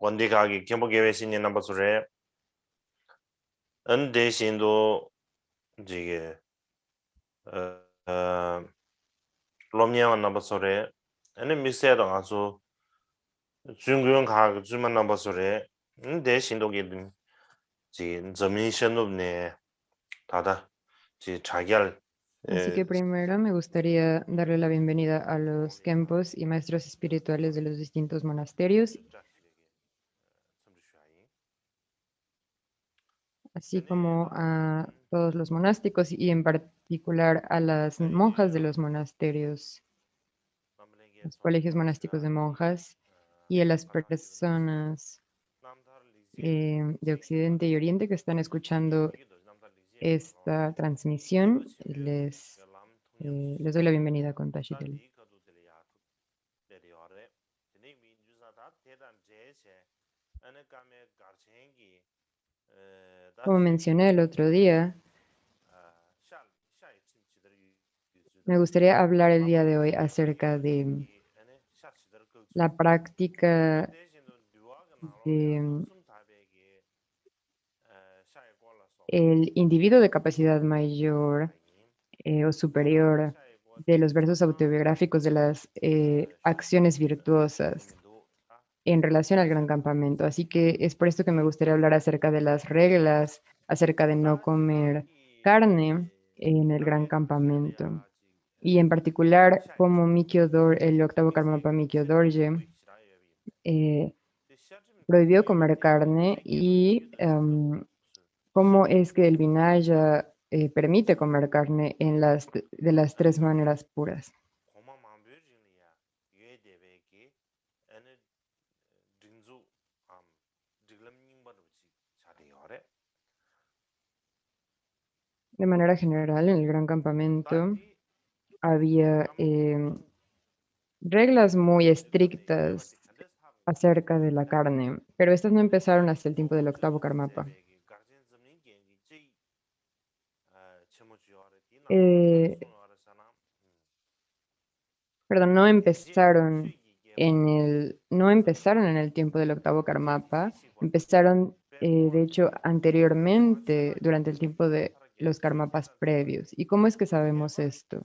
원디가기 경보계획신이 넘버소래 은대신도 이게 어 롬니안 넘버소래 애는 미세도 아주 중요한 가 주만 넘버소래 은대신도게 지 점이션도네 다다 지 자결 Así que primero me gustaría darle la bienvenida a los kempos y maestros espirituales de los distintos monasterios, así como a todos los monásticos y en particular a las monjas de los monasterios, los colegios monásticos de monjas y a las personas de Occidente y Oriente que están escuchando esta transmisión. Les doy la bienvenida con Tashidel. Como mencioné el otro día, me gustaría hablar el día de hoy acerca de la práctica de el individuo de capacidad mayor o superior, de los versos autobiográficos de las acciones virtuosas en relación al gran campamento. Así que es por esto que me gustaría hablar acerca de las reglas, acerca de no comer carne en el gran campamento. Y en particular, como el octavo Karmapa Mikyo Dorje prohibió comer carne y cómo es que el Vinaya permite comer carne de las tres maneras puras. De manera general, en el gran campamento había reglas muy estrictas acerca de la carne, pero estas no empezaron hasta el tiempo del octavo Karmapa. Perdón, no empezaron en el tiempo del octavo Karmapa, empezaron de hecho anteriormente, durante el tiempo de los Karmapas previos. ¿Y cómo es que sabemos esto?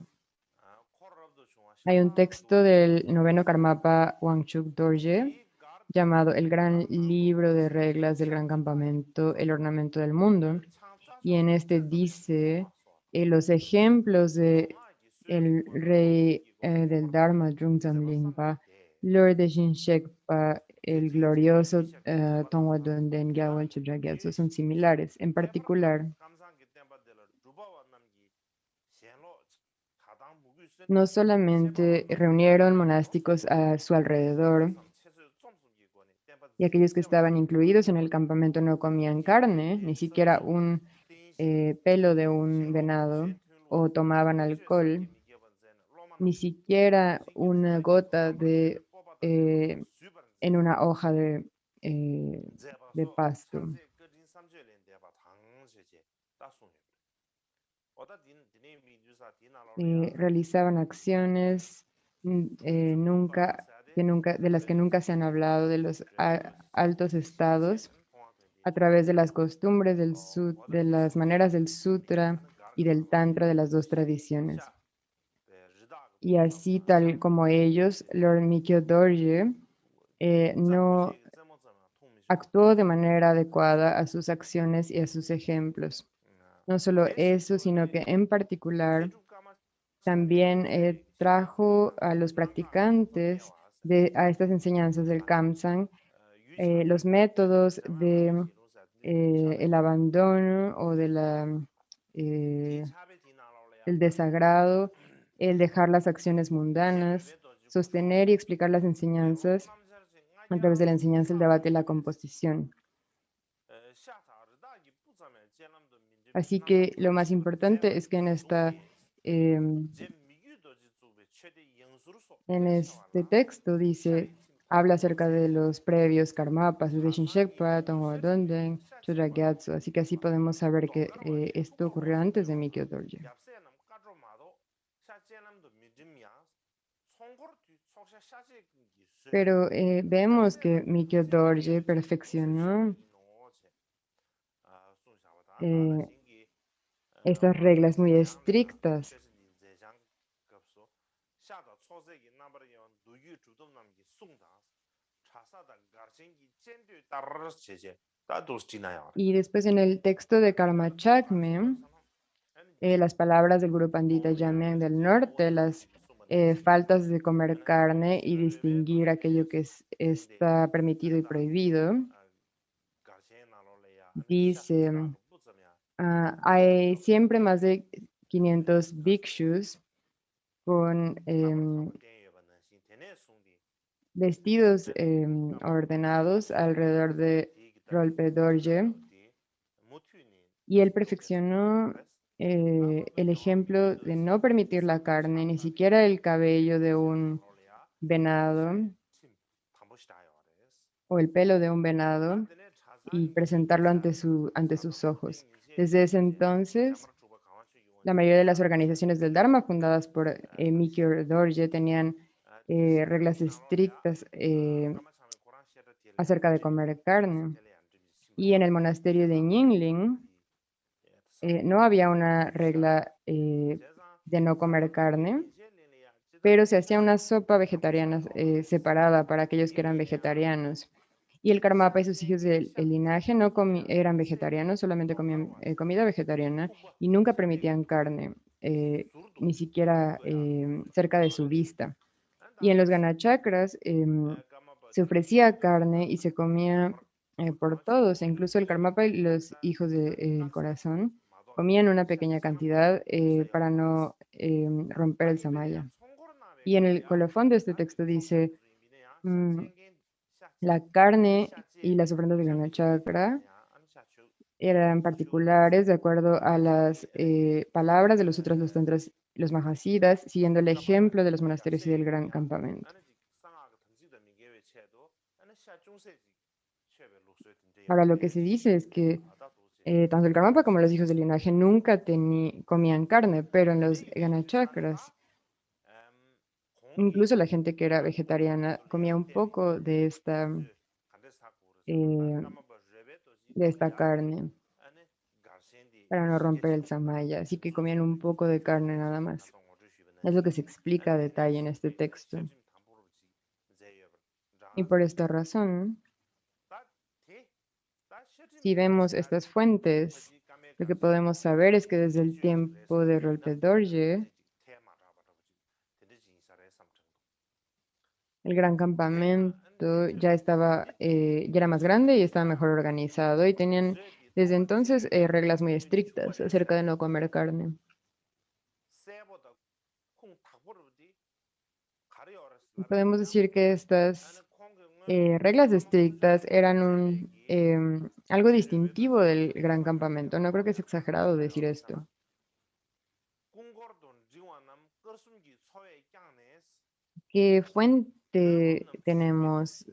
Hay un texto del noveno Karmapa Wangchuk Dorje llamado El Gran Libro de Reglas del Gran Campamento, el ornamento del mundo, y en este dice los ejemplos de el rey del Dharma, Drungzam Lingpa, Lord de Shinshekpa, el glorioso Tongwa Donden Gyalwal Chudragyatso son similares. En particular, no solamente reunieron monásticos a su alrededor, y aquellos que estaban incluidos en el campamento no comían carne, ni siquiera un pelo de un venado, o tomaban alcohol, ni siquiera una gota en una hoja de pasto. Realizaban acciones de las que nunca se han hablado, de los altos estados, a través de las costumbres de las maneras del sutra y del tantra de las dos tradiciones. Y así, tal como ellos, Lord Mikyo Dorje no actuó de manera adecuada a sus acciones y a sus ejemplos. No solo eso, sino que en particular también trajo a los practicantes a estas enseñanzas del Kamsang los métodos de el abandono o el desagrado, el dejar las acciones mundanas, sostener y explicar las enseñanzas a través de la enseñanza, el debate y la composición. Así que lo más importante es que en este texto habla acerca de los previos karmapas, de Shinshekpa, Tongwa Donden, Chodragyatso, así que así podemos saber que esto ocurrió antes de Mikyo Dorje. Pero vemos que Mikio Dorje perfeccionó eh, estas reglas muy estrictas y después en el texto de Karma Chakme, las palabras del Guru Pandita Jamyang del norte, las faltas de comer carne y distinguir aquello que está permitido y prohibido, dice, hay siempre más de 500 bhikshus con vestidos ordenados alrededor de Rolpe Dorje, y él perfeccionó el ejemplo de no permitir la carne, ni siquiera el cabello de un venado o el pelo de un venado, y presentarlo ante sus ojos. Desde ese entonces, la mayoría de las organizaciones del Dharma fundadas por Mikio Dorje tenían reglas estrictas acerca de comer carne. Y en el monasterio de Nyingling no había una regla de no comer carne, pero se hacía una sopa vegetariana separada para aquellos que eran vegetarianos. Y el Karmapa y sus hijos del el linaje no eran vegetarianos, solamente comían comida vegetariana y nunca permitían carne, ni siquiera cerca de su vista. Y en los ganachakras se ofrecía carne y se comía por todos, e incluso el Karmapa y los hijos del corazón comían una pequeña cantidad para no romper el samaya. Y en el colofón de este texto dice, mm, la carne y las ofrendas de ganachakra eran particulares de acuerdo a las palabras de los otros dos tantras, los mahasiddhas, siguiendo el ejemplo de los monasterios y del gran campamento. Ahora, lo que se dice es que tanto el Karmapa como los hijos del linaje nunca comían carne, pero en los ganachakras, incluso la gente que era vegetariana comía un poco eh, de esta carne para no romper el samaya, así que comían un poco de carne nada más. Es lo que se explica a detalle en este texto. Y por esta razón, si vemos estas fuentes, lo que podemos saber es que desde el tiempo de Ronpa Dorje, el gran campamento ya era más grande y estaba mejor organizado y tenían desde entonces reglas muy estrictas acerca de no comer carne. Podemos decir que estas reglas estrictas eran algo distintivo del gran campamento. No creo que es exagerado decir esto. ¿Qué fuente tenemos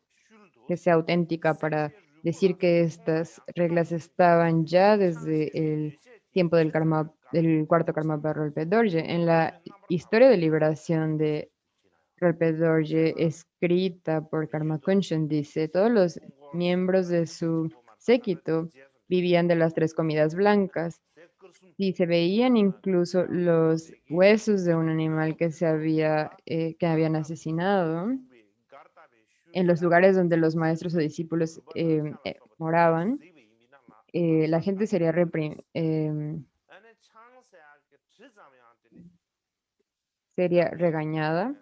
que sea auténtica para decir que estas reglas estaban ya desde el tiempo del cuarto Karmapa Ronpa Dorje? En la historia de liberación de Ronpa Dorje, escrita por Karma Kunshan, dice, todos los miembros de su séquito vivían de las tres comidas blancas y se veían incluso los huesos de un animal que habían asesinado en los lugares donde los maestros o discípulos moraban. La gente sería regañada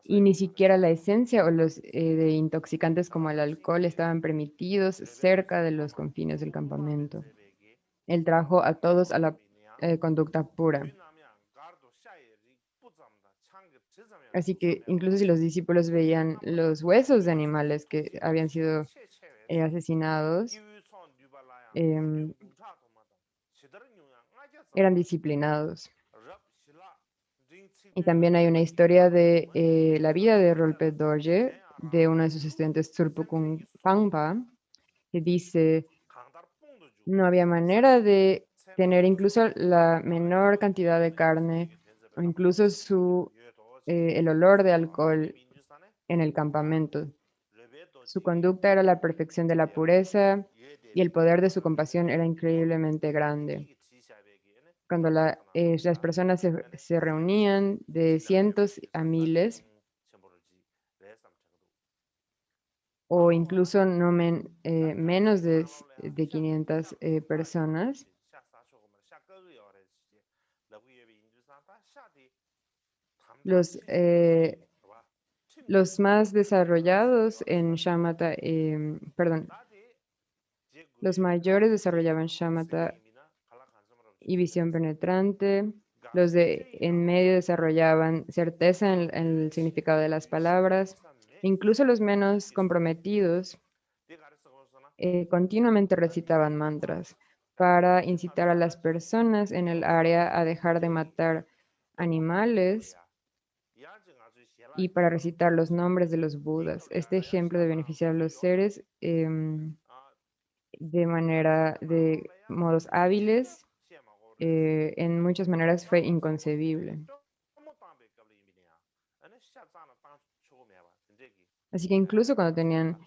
y ni siquiera la esencia o los de intoxicantes como el alcohol estaban permitidos cerca de los confines del campamento. Él trajo a todos a la conducta pura. Así que incluso si los discípulos veían los huesos de animales que habían sido asesinados, em, eran disciplinados. Y también hay una historia de la vida de Rolpe Dorje, de uno de sus estudiantes, Tsurpukung Pangpa, que dice, no había manera de tener incluso la menor cantidad de carne o incluso el olor de alcohol en el campamento. Su conducta era la perfección de la pureza y el poder de su compasión era increíblemente grande. Cuando las personas se reunían de cientos a miles, o incluso no menos de 500 personas, los, eh, los más desarrollados en shamatha, perdón, los mayores desarrollaban shamatha y visión penetrante. Los de en medio desarrollaban certeza en el significado de las palabras. Incluso los menos comprometidos continuamente recitaban mantras para incitar a las personas en el área a dejar de matar animales y para recitar los nombres de los Budas. Este ejemplo de beneficiar a los seres de modos hábiles, en muchas maneras fue inconcebible. Así que incluso cuando tenían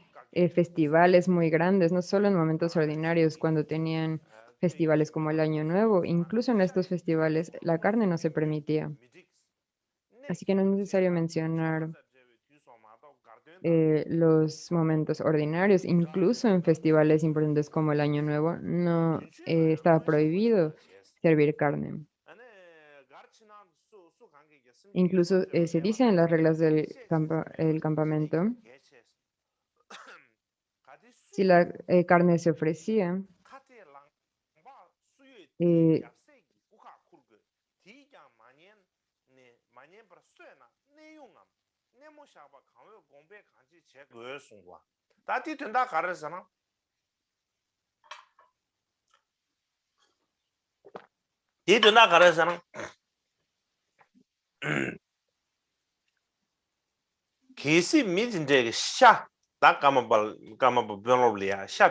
festivales muy grandes, no solo en momentos ordinarios, cuando tenían festivales como el Año Nuevo, incluso en estos festivales la carne no se permitía. Así que no es necesario mencionar los momentos ordinarios, incluso en festivales importantes como el Año Nuevo, no estaba prohibido servir carne. Incluso se dice en las reglas del el campamento, si la carne se ofrecía, eh,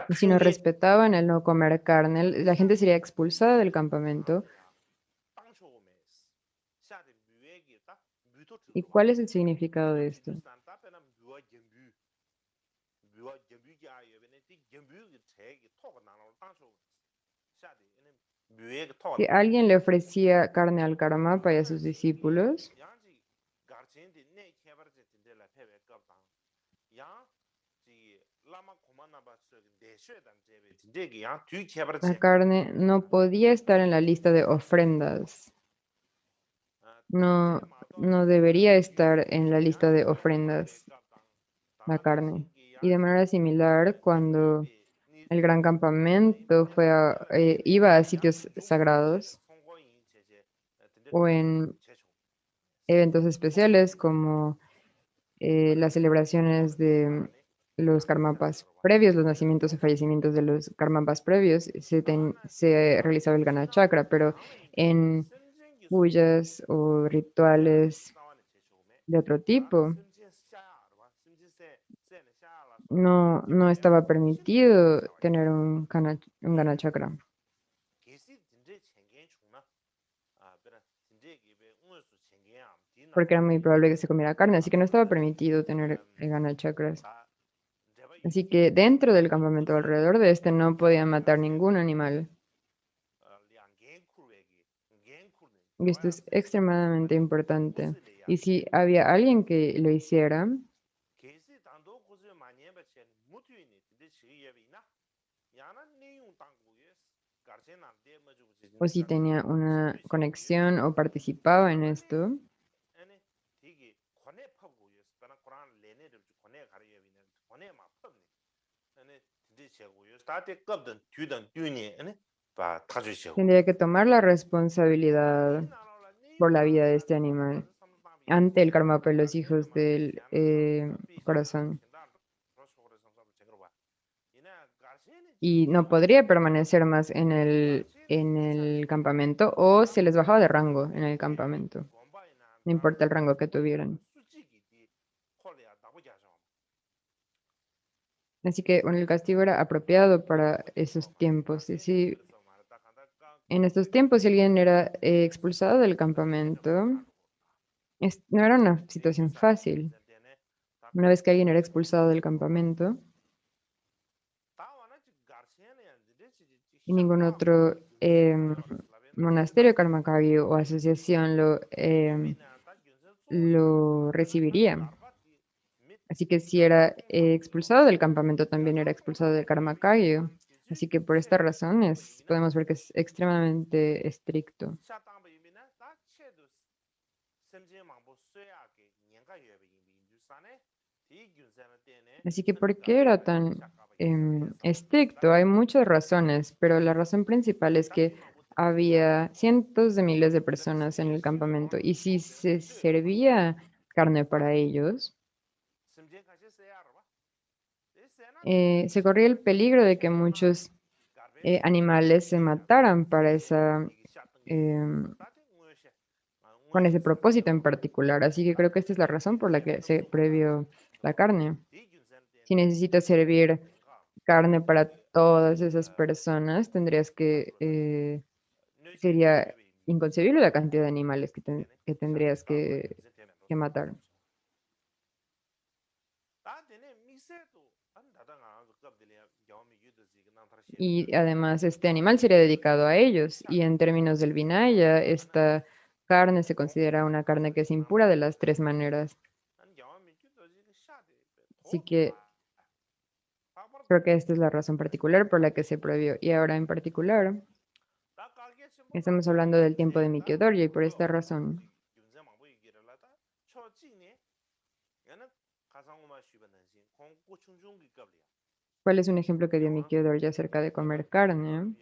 y si no respetaban el no comer carne, la gente sería expulsada del campamento. ¿Y cuál es el significado de esto? Si alguien le ofrecía carne al Karmapa y a sus discípulos, la carne no podía estar en la lista de ofrendas. No, no debería estar en la lista de ofrendas la carne. Y de manera similar, cuando el gran campamento iba a sitios sagrados o en eventos especiales como las celebraciones de los karmapas previos, los nacimientos o fallecimientos de los karmapas previos, se realizaba el Gana Chakra, pero en puyas o rituales de otro tipo, no estaba permitido tener un Gana Chakra, porque era muy probable que se comiera carne, así que no estaba permitido tener Gana Chakras. Así que dentro del campamento alrededor de este no podían matar ningún animal. Y esto es extremadamente importante. Y si había alguien que lo hiciera, o si tenía una conexión o participaba en esto, tendría que tomar la responsabilidad por la vida de este animal ante el karma de los hijos del corazón. Y no podría permanecer más en el campamento o se les bajaba de rango en el campamento, no importa el rango que tuvieran. Así que bueno, el castigo era apropiado para esos tiempos. Y si en estos tiempos si alguien era expulsado del campamento, no era una situación fácil. Una vez que alguien era expulsado del campamento, y ningún otro monasterio Karmakagyu o asociación lo recibiría. Así que si era expulsado del campamento, también era expulsado del Karmakagyu. Así que por estas razones podemos ver que es extremadamente estricto. Así que ¿por qué era tan estricto? Hay muchas razones, pero la razón principal es que había cientos de miles de personas en el campamento y si se servía carne para ellos, se corría el peligro de que muchos animales se mataran para em, con ese propósito en particular. Así que creo que esta es la razón por la que se prohibió la carne. Si necesitas servir carne para todas esas personas, sería inconcebible la cantidad de animales que tendrías que matar. Y además este animal sería dedicado a ellos. Y en términos del Vinaya, esta carne se considera una carne que es impura de las tres maneras. Así que creo que esta es la razón particular por la que se prohibió. Y ahora en particular, estamos hablando del tiempo de Mikio Dorje y por esta razón, ¿cuál es un ejemplo que dio Mikio Dorje acerca de comer carne?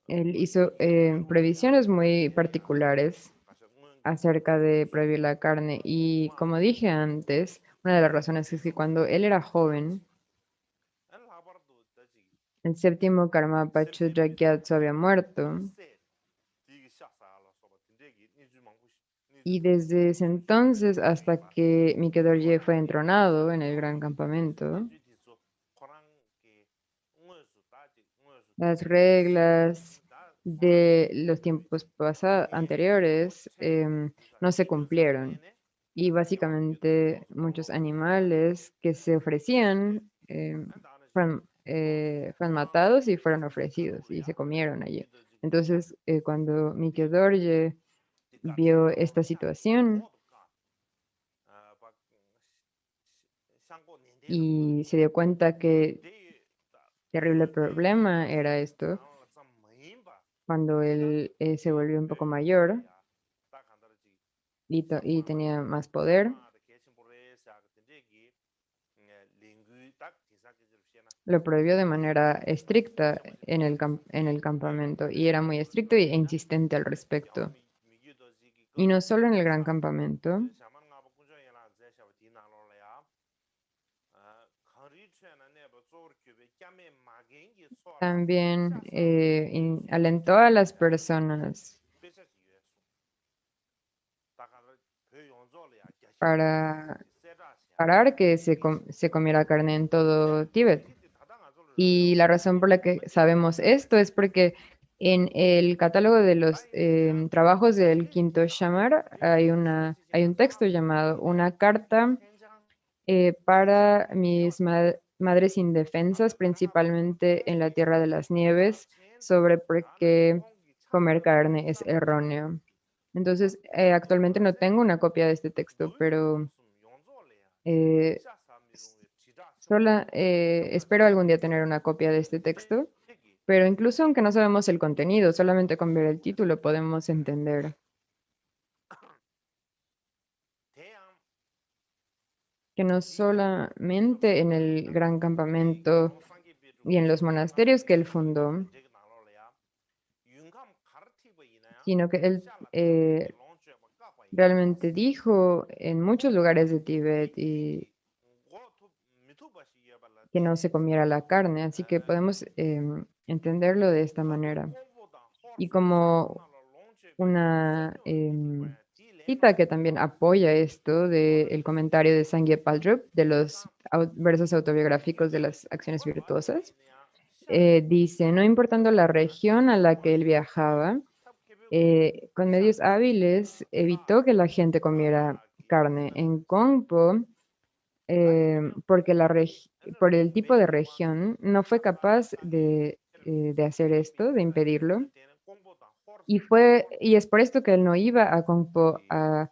Él hizo previsiones muy particulares acerca de prohibir la carne y como dije antes, una de las razones es que cuando él era joven, el séptimo Karmapa Chudra Gyatso había muerto y desde ese entonces hasta que Mikhe Dorje fue entronado en el gran campamento, las reglas de los tiempos anteriores no se cumplieron y básicamente muchos animales que se ofrecían fueron matados y fueron ofrecidos y se comieron allí. Entonces, cuando Mikhe Dorje vio esta situación y se dio cuenta que terrible problema era esto, cuando él se volvió un poco mayor y tenía más poder, lo prohibió de manera estricta en el campamento y era muy estricto e insistente al respecto. Y no solo en el gran campamento, también alentó a las personas para parar que se comiera carne en todo Tíbet. Y la razón por la que sabemos esto es porque en el catálogo de los trabajos del quinto Shamar hay un texto llamado Una carta para mis madres indefensas, principalmente en la Tierra de las Nieves, sobre por qué comer carne es erróneo. Entonces, actualmente no tengo una copia de este texto, pero eh, espero algún día tener una copia de este texto. Pero incluso aunque no sabemos el contenido, solamente con ver el título podemos entender que no solamente en el gran campamento y en los monasterios que él fundó, sino que él realmente dijo en muchos lugares de Tíbet y que no se comiera la carne, así que podemos entenderlo de esta manera. Y como una cita que también apoya esto del comentario de Sangye Paldrup de los versos autobiográficos de las acciones virtuosas, dice, no importando la región a la que él viajaba, con medios hábiles evitó que la gente comiera carne. En Kongpo, porque por el tipo de región, no fue capaz de hacer esto, de impedirlo. Y es por esto que él no iba a Kongpo a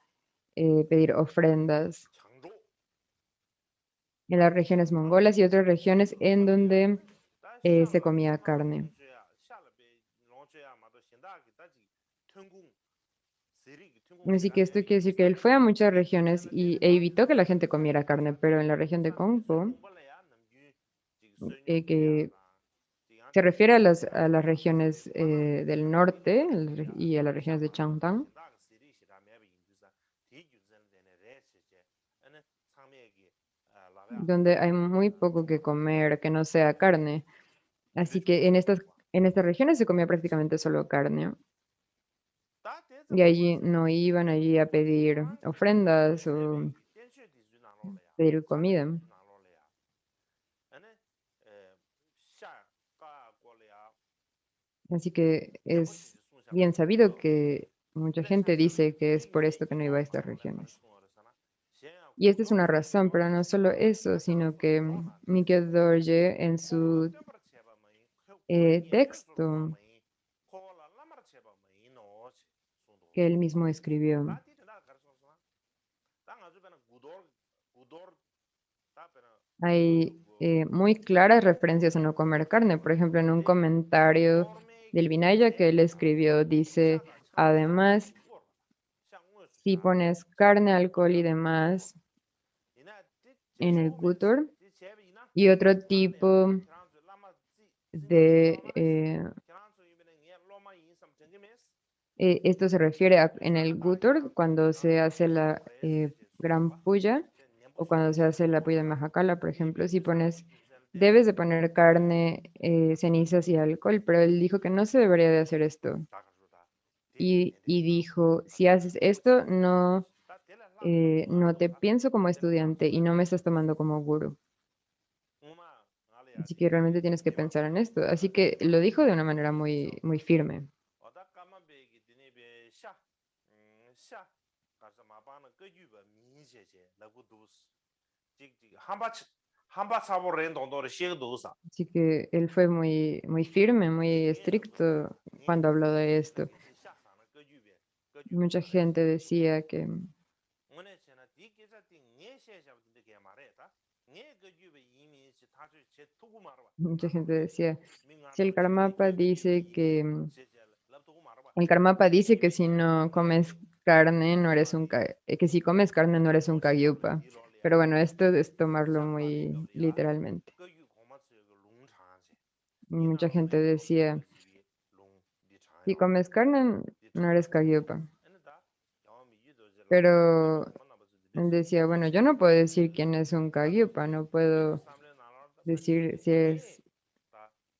pedir ofrendas en las regiones mongolas y otras regiones en donde se comía carne. Así que esto quiere decir que él fue a muchas regiones e evitó que la gente comiera carne, pero en la región de Kongpo, que se refiere a las regiones del norte y a las regiones de Changtang, donde hay muy poco que comer que no sea carne. Así que en estas regiones se comía prácticamente solo carne. Y allí no iban allí a pedir ofrendas o pedir comida. Así que es bien sabido que mucha gente dice que es por esto que no iba a estas regiones. Y esta es una razón, pero no solo eso, sino que Mikhail Dorje en su texto que él mismo escribió, hay muy claras referencias a no comer carne. Por ejemplo, en un comentario del Vinaya que él escribió, dice, además, si pones carne, alcohol y demás en el gutur y otro tipo de... esto se refiere en el gutur cuando se hace la gran puya o cuando se hace la puya de Mahakala, por ejemplo, si pones, debes de poner carne, cenizas y alcohol, pero él dijo que no se debería de hacer esto. Y dijo, si haces esto, no te pienso como estudiante y no me estás tomando como guru. Así que realmente tienes que pensar en esto. Así que lo dijo de una manera muy, muy firme. Así que él fue muy, muy firme, muy estricto cuando habló de esto. Mucha gente decía que, mucha gente decía, si el Karmapa dice que, el Karmapa dice que si no comes carne, no eres que si comes carne no eres un Kagyupa. Pero bueno, esto es tomarlo muy literalmente. Mucha gente decía, si comes carne, no eres Kagyupa. Pero él decía, bueno, yo no puedo decir quién es un Kagyupa, no puedo decir si es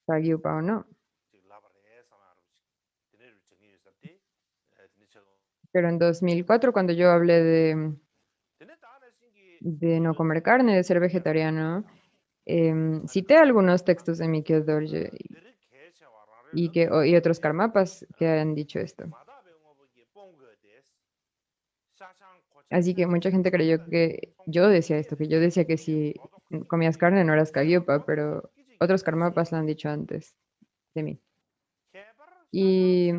Kagyupa o no. Pero en 2004, cuando yo hablé de no comer carne, de ser vegetariano, cité algunos textos de Mikio Dorje y otros karmapas que han dicho esto. Así que mucha gente creyó que yo decía esto, que yo decía que si comías carne no eras Kagyupa, pero otros karmapas lo han dicho antes de mí. Y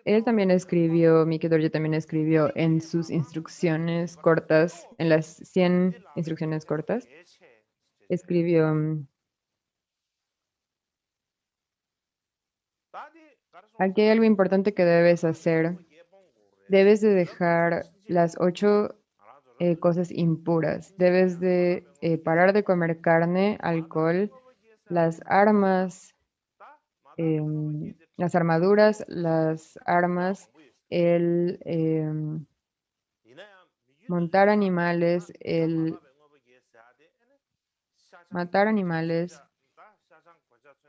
él también escribió, Mikio Dorje también escribió en sus instrucciones cortas, en las 100 instrucciones cortas, escribió, aquí hay algo importante que debes hacer. Debes de dejar las 8 cosas impuras. Debes de parar de comer carne, alcohol, las armas, las armaduras, las armas, el montar animales, el matar animales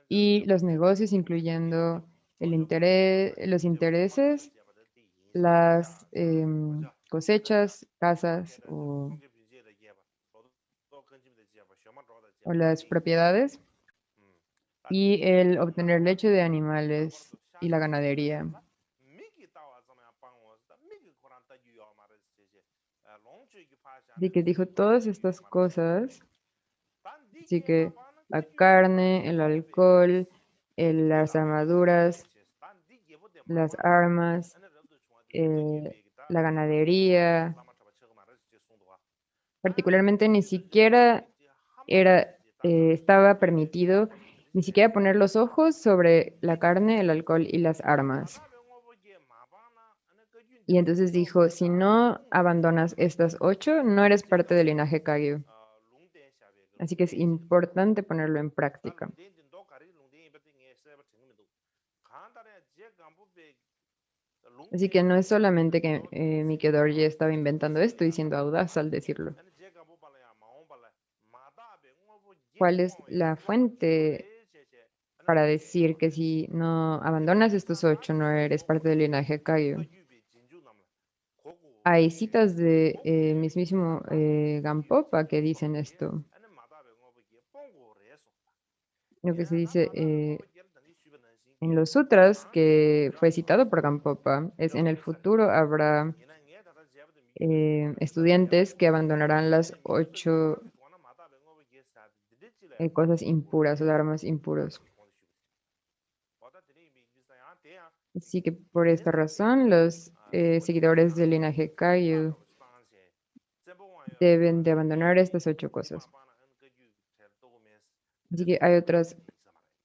y los negocios, incluyendo los intereses, las cosechas, casas o las propiedades y el obtener leche de animales y la ganadería. Así que dijo todas estas cosas, así que la carne, el alcohol, las armaduras, las armas, la ganadería, particularmente ni siquiera estaba permitido ni siquiera poner los ojos sobre la carne, el alcohol y las armas. Y entonces dijo, si no abandonas estas 8, no eres parte del linaje Kagyu. Así que es importante ponerlo en práctica. Así que no es solamente que Mikio Dorje estaba inventando esto y siendo audaz al decirlo. ¿Cuál es la fuente para decir que si no abandonas estos 8, no eres parte del linaje Kagyu? Hay citas de mismísimo Gampopa que dicen esto. Lo que se dice en los sutras, que fue citado por Gampopa, es en el futuro habrá estudiantes que abandonarán las 8 cosas impuras o dharmas impuros. Así que por esta razón, los seguidores del linaje Kagyu deben de abandonar estas 8 cosas. Así que hay otras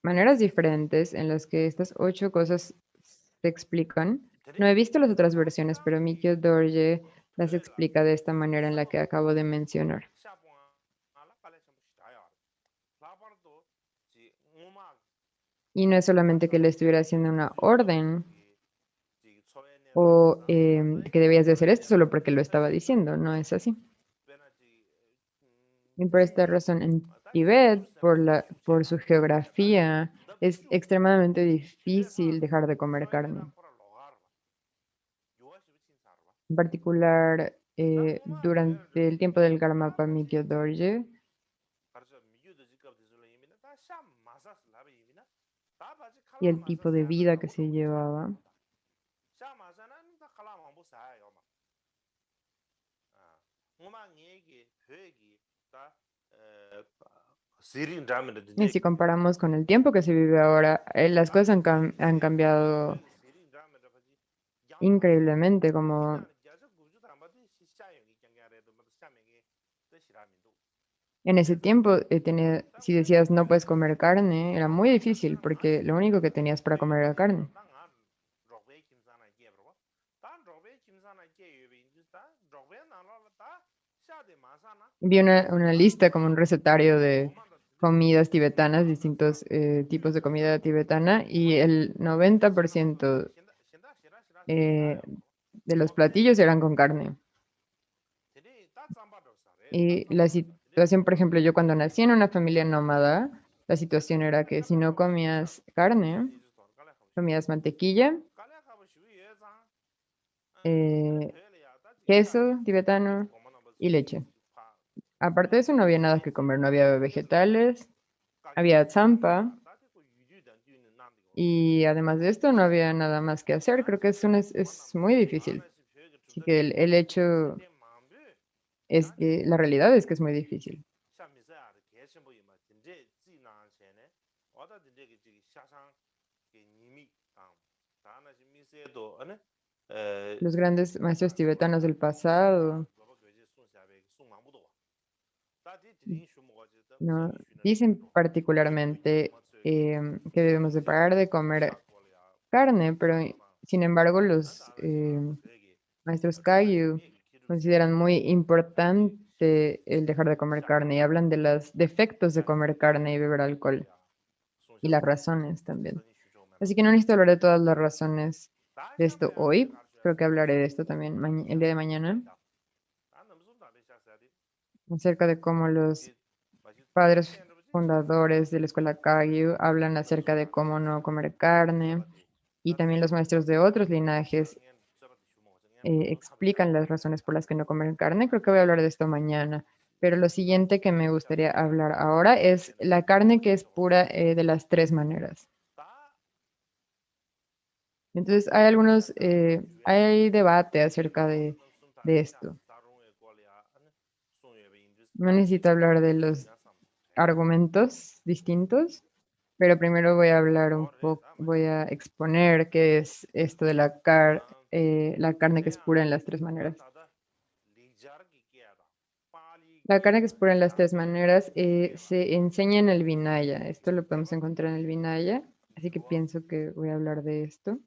maneras diferentes en las que estas 8 cosas se explican. No he visto las otras versiones, pero Mikio Dorje las explica de esta manera en la que acabo de mencionar. Y no es solamente que le estuviera haciendo una orden o que debías de hacer esto solo porque lo estaba diciendo, no es así. Y por esta razón en Tibet, por su geografía, es extremadamente difícil dejar de comer carne. En particular, durante el tiempo del Karmapa Mikyo Dorje y el tipo de vida que se llevaba. Y si comparamos con el tiempo que se vive ahora, las cosas han cambiado increíblemente, como en ese tiempo, si decías no puedes comer carne, era muy difícil porque lo único que tenías para comer era carne. Vi una lista como un recetario de comidas tibetanas, distintos tipos de comida tibetana, y el 90% de los platillos eran con carne. Y la situación, por ejemplo, yo cuando nací en una familia nómada, la situación era que si no comías carne, comías mantequilla, eh, queso tibetano y leche. Aparte de eso, no había nada que comer, no había vegetales, había tsampa, y además de esto, no había nada más que hacer. Creo que es muy difícil. Así que el hecho es que la realidad es que es muy difícil. Los grandes maestros tibetanos del pasado no dicen particularmente que debemos de parar de comer carne, pero sin embargo los maestros Kagyu consideran muy importante el dejar de comer carne y hablan de los defectos de comer carne y beber alcohol y las razones también. Así que no necesito hablar de todas las razones de esto hoy. Creo que hablaré de esto también el día de mañana, acerca de cómo los padres fundadores de la escuela Kagyu hablan acerca de cómo no comer carne y también los maestros de otros linajes explican las razones por las que no comen carne. Creo que voy a hablar de esto mañana. Pero lo siguiente que me gustaría hablar ahora es la carne que es pura de las 3 maneras. Entonces, hay debate acerca de esto. No necesito hablar de los argumentos distintos, pero primero voy a hablar un poco, voy a exponer qué es esto de la carne que es pura en las tres maneras. La carne que es pura en las tres maneras se enseña en el Vinaya. Esto lo podemos encontrar en el Vinaya, así que pienso que voy a hablar de esto.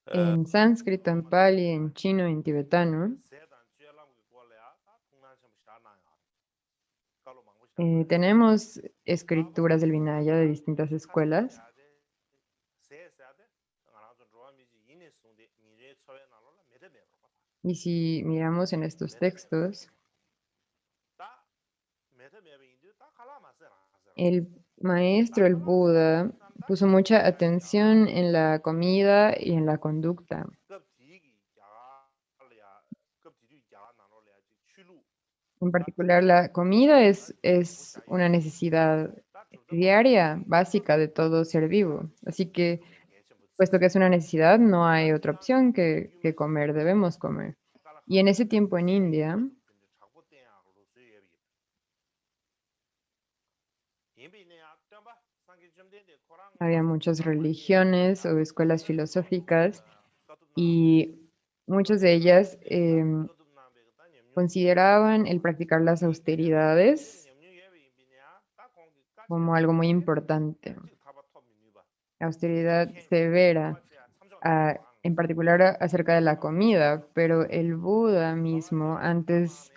En sánscrito, en pali, en chino y en tibetano, tenemos escrituras del Vinaya de distintas escuelas. Y si miramos en estos textos, el maestro, el Buda, puso mucha atención en la comida y en la conducta. En particular, la comida es una necesidad diaria, básica de todo ser vivo. Así que, puesto que es una necesidad, no hay otra opción que comer, debemos comer. Y en ese tiempo en India, había muchas religiones o escuelas filosóficas y muchas de ellas consideraban el practicar las austeridades como algo muy importante. Austeridad severa, en particular acerca de la comida, pero el Buda mismo, antes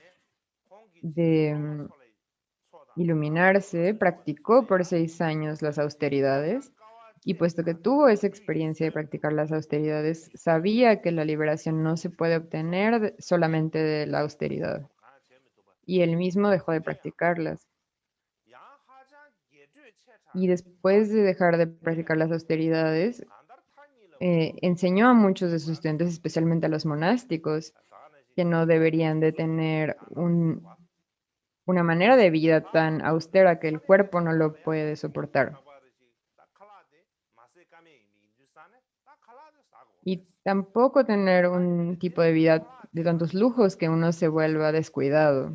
de iluminarse, practicó por 6 años las austeridades y puesto que tuvo esa experiencia de practicar las austeridades, sabía que la liberación no se puede obtener solamente de la austeridad y él mismo dejó de practicarlas. Y después de dejar de practicar las austeridades, enseñó a muchos de sus estudiantes, especialmente a los monásticos, que no deberían de tener una manera de vida tan austera que el cuerpo no lo puede soportar. Y tampoco tener un tipo de vida de tantos lujos que uno se vuelva descuidado,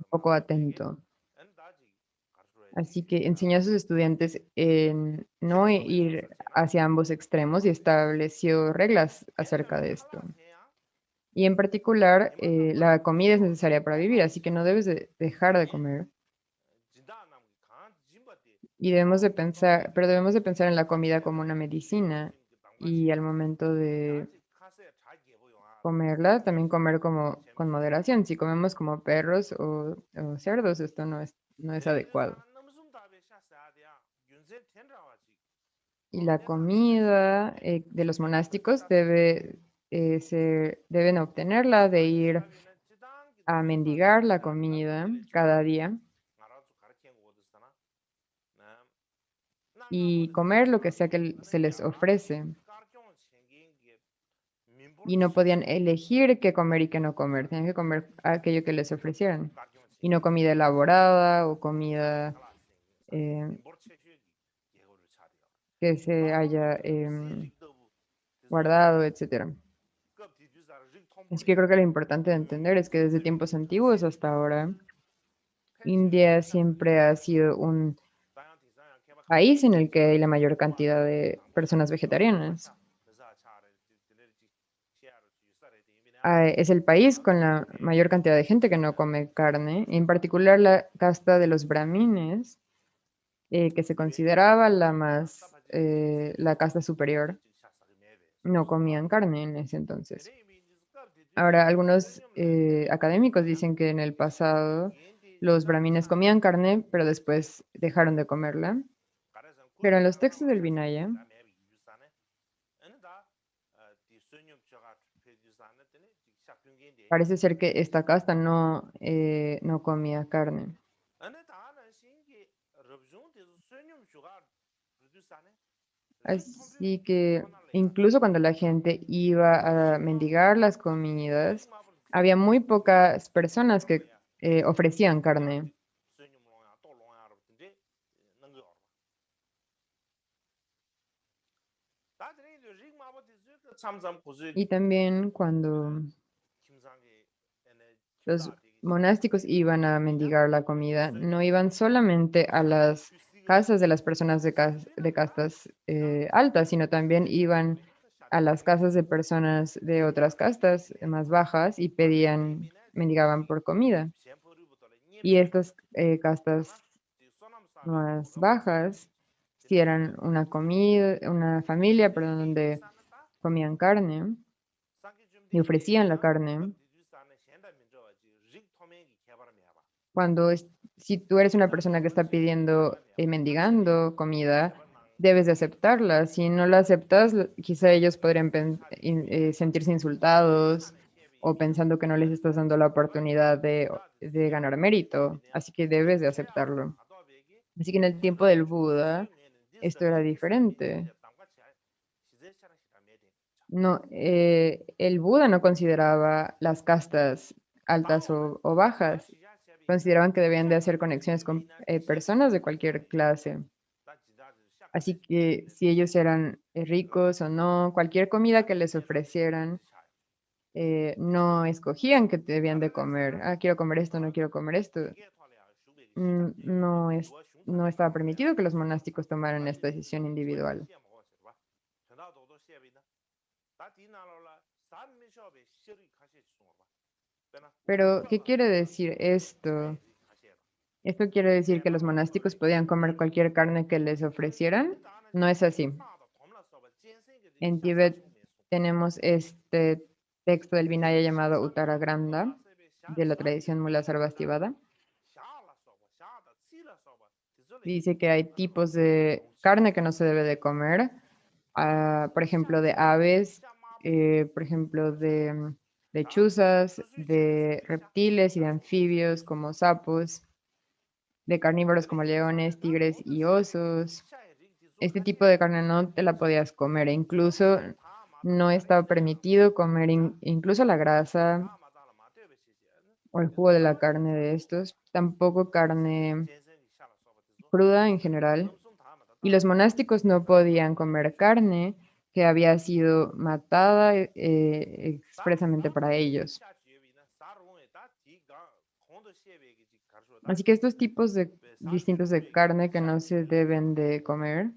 poco atento. Así que enseñó a sus estudiantes en no ir hacia ambos extremos y estableció reglas acerca de esto. Y en particular, la comida es necesaria para vivir, así que no debes de dejar de comer. Y debemos de pensar, pero debemos de pensar en la comida como una medicina y al momento de comerla, también comer como con moderación. Si comemos como perros o cerdos, esto no es adecuado. Y la comida de los monásticos deben obtenerla de ir a mendigar la comida cada día y comer lo que sea que se les ofrece. Y no podían elegir qué comer y qué no comer, tenían que comer aquello que les ofrecieran. Y no comida elaborada o comida eh, que se haya guardado, etcétera. Así que creo que lo importante de entender es que desde tiempos antiguos hasta ahora, India siempre ha sido un país en el que hay la mayor cantidad de personas vegetarianas. Es el país con la mayor cantidad de gente que no come carne, en particular la casta de los brahmines, que se consideraba la casta superior, no comían carne en ese entonces. Ahora, algunos académicos dicen que en el pasado los brahmines comían carne, pero después dejaron de comerla. Pero en los textos del Vinaya parece ser que esta casta no comía carne. Así que incluso cuando la gente iba a mendigar las comidas, había muy pocas personas que ofrecían carne. Y también cuando los monásticos iban a mendigar la comida, no iban solamente a las casas de las personas de castas altas, sino también iban a las casas de personas de otras castas más bajas y pedían, mendigaban por comida. Y estas castas más bajas, si eran una familia, perdón, donde comían carne y ofrecían la carne, cuando si tú eres una persona que está pidiendo, mendigando comida, debes de aceptarla. Si no la aceptas, quizá ellos podrían sentirse insultados o pensando que no les estás dando la oportunidad de ganar mérito. Así que debes de aceptarlo. Así que en el tiempo del Buda, esto era diferente. No, el Buda no consideraba las castas altas o bajas, consideraban que debían de hacer conexiones con personas de cualquier clase. Así que si ellos eran ricos o no, cualquier comida que les ofrecieran, no escogían que debían de comer. Ah, quiero comer esto, no quiero comer esto. No no estaba permitido que los monásticos tomaran esta decisión individual. Pero, ¿qué quiere decir esto? ¿Esto quiere decir que los monásticos podían comer cualquier carne que les ofrecieran? No es así. En Tíbet tenemos este texto del Vinaya llamado Uttaragranda, de la tradición Mula Sarvastivada. Dice que hay tipos de carne que no se debe de comer, por ejemplo, de aves, por ejemplo, de lechuzas, de reptiles y de anfibios como sapos, de carnívoros como leones, tigres y osos. Este tipo de carne no te la podías comer e incluso no estaba permitido comer incluso la grasa o el jugo de la carne de estos, tampoco carne cruda en general. Y los monásticos no podían comer carne que había sido matada expresamente para ellos. Así que estos tipos de distintos de carne que no se deben de comer,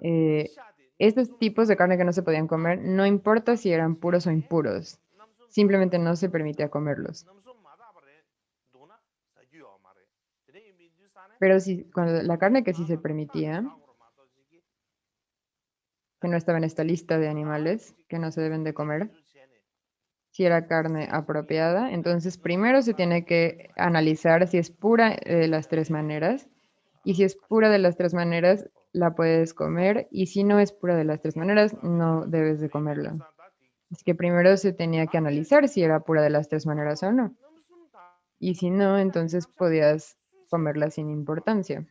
eh, estos tipos de carne que no se podían comer, no importa si eran puros o impuros, simplemente no se permitía comerlos. Pero si, cuando la carne que sí se permitía, que no estaba en esta lista de animales que no se deben de comer, si era carne apropiada, entonces primero se tiene que analizar si es pura de las tres maneras, y si es pura de las tres maneras, la puedes comer, y si no es pura de las tres maneras, no debes de comerla. Es que primero se tenía que analizar si era pura de las tres maneras o no, y si no, entonces podías comerla sin importancia.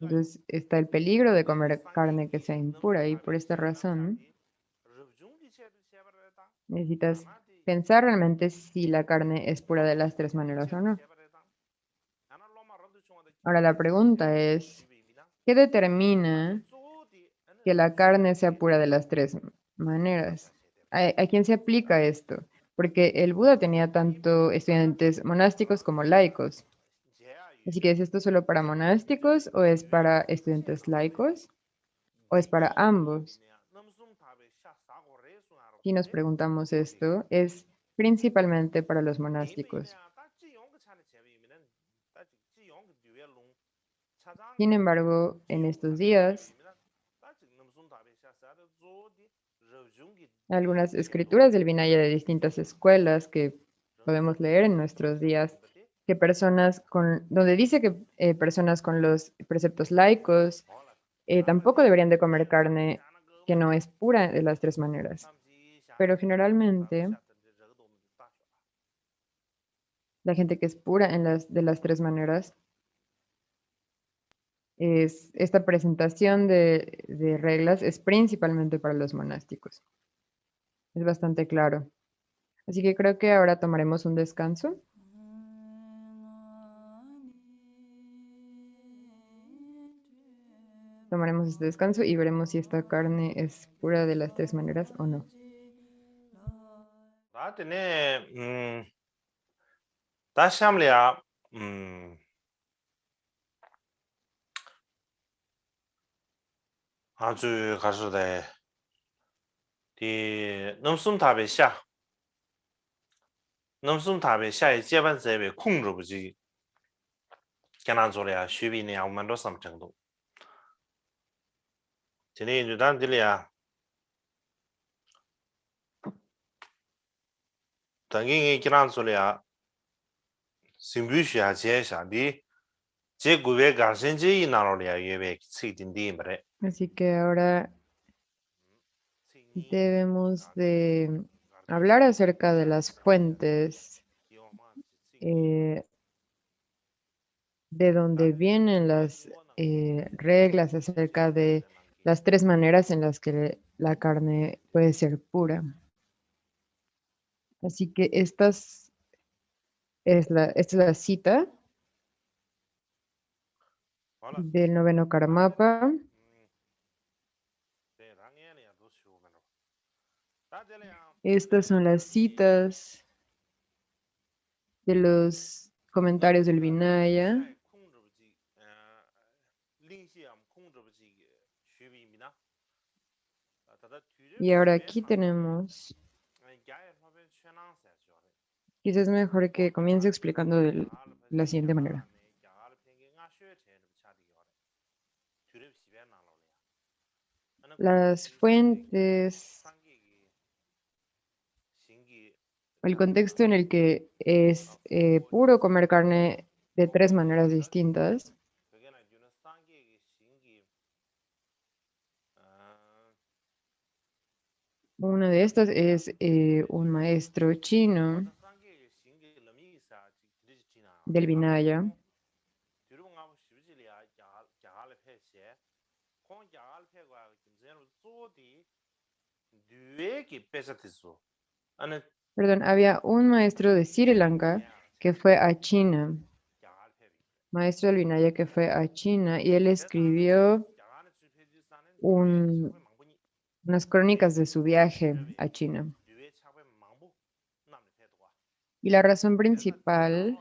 Entonces está el peligro de comer carne que sea impura, y por esta razón necesitas pensar realmente si la carne es pura de las tres maneras o no. Ahora la pregunta es, ¿qué determina que la carne sea pura de las tres maneras? ¿A quién se aplica esto? Porque el Buda tenía tanto estudiantes monásticos como laicos. Así que ¿es esto solo para monásticos o es para estudiantes laicos o es para ambos? Si nos preguntamos esto, es principalmente para los monásticos. Sin embargo, en estos días, algunas escrituras del Vinaya de distintas escuelas que podemos leer en nuestros días, que donde dice que personas con los preceptos laicos tampoco deberían de comer carne que no es pura de las tres maneras. Pero generalmente, la gente que es pura de las tres maneras, esta presentación de reglas es principalmente para los monásticos. Es bastante claro. Así que creo que ahora tomaremos un descanso. Tomaremos este descanso y veremos si esta carne es pura de las tres maneras o no. 다 되네. 다시 함래야. 아주 가수대. 디 넘숨 답에 샤. 넘숨 답에 샤의 接班者被控制不住。跟他做了学习呢，我们都什么程度？今天就当这里啊，等于跟他做了，新必须要接下的，这个月刚升级拿了了，也别吃点点不嘞。 Así que ahora debemos de hablar acerca de las fuentes, de donde vienen las reglas acerca de las tres maneras en las que la carne puede ser pura. Así que esta es la cita del noveno Karmapa. Estas son las citas de los comentarios del Vinaya. Y ahora aquí tenemos, quizás es mejor que comience explicando de la siguiente manera. Las fuentes, el contexto en el que es puro comer carne de tres maneras distintas. Una de estas es un maestro chino del Vinaya. Perdón, había un maestro de Sri Lanka que fue a China, maestro del Vinaya que fue a China, y él escribió unas crónicas de su viaje a China. Y la razón principal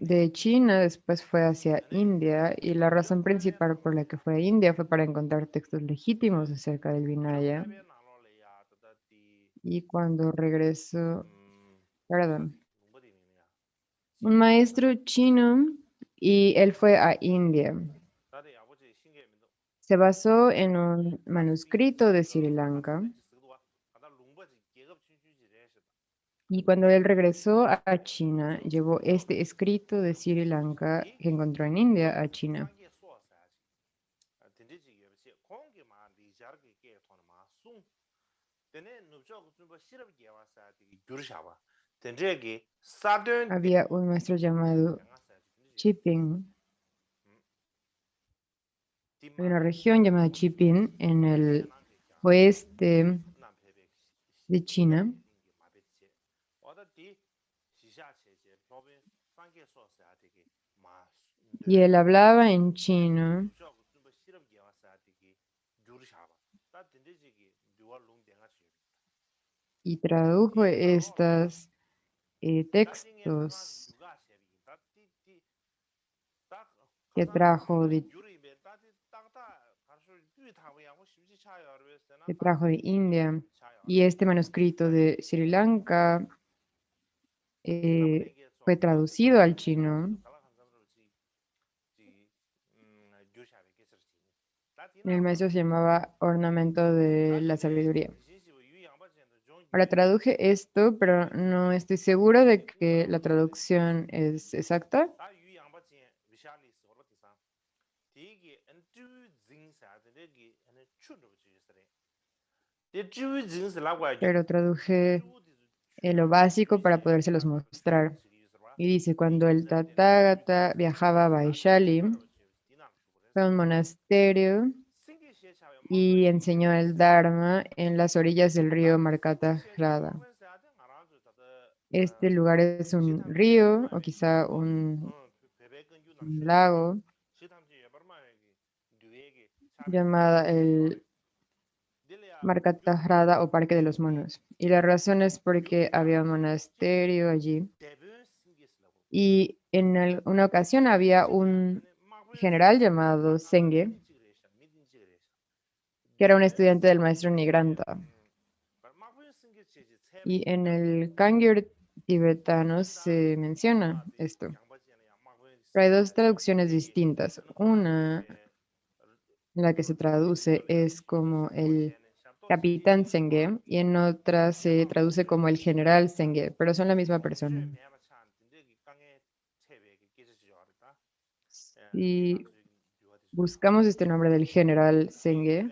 de China después fue hacia India, y la razón principal por la que fue a India fue para encontrar textos legítimos acerca del Vinaya. Y cuando regresó, perdón, un maestro chino, y él fue a India. Se basó en un manuscrito de Sri Lanka. Y cuando él regresó a China, llevó este escrito de Sri Lanka que encontró en India a China. Había un maestro llamado Chiping. Hay una región llamada Chiping en el oeste de China. Y él hablaba en chino y tradujo estos textos que trajo de India. Y este manuscrito de Sri Lanka fue traducido al chino. El maestro se llamaba Ornamento de la Sabiduría. Ahora traduje esto, pero no estoy seguro de que la traducción es exacta. Pero traduje lo básico para podérselos mostrar. Y dice, cuando el Tathagata viajaba a Vaishali, fue a un monasterio y enseñó el Dharma en las orillas del río Markata Hrada. Este lugar es un río o quizá un lago llamada el Marca Tajrada o Parque de los Monos. Y la razón es porque había un monasterio allí. Y en una ocasión había un general llamado Senge, que era un estudiante del maestro Nigranta. Y en el Kangyur tibetano se menciona esto. Pero hay dos traducciones distintas. Una, en la que se traduce, es como el capitán Senge y en otra se traduce como el general Senge, pero son la misma persona. Si buscamos este nombre del general Senge,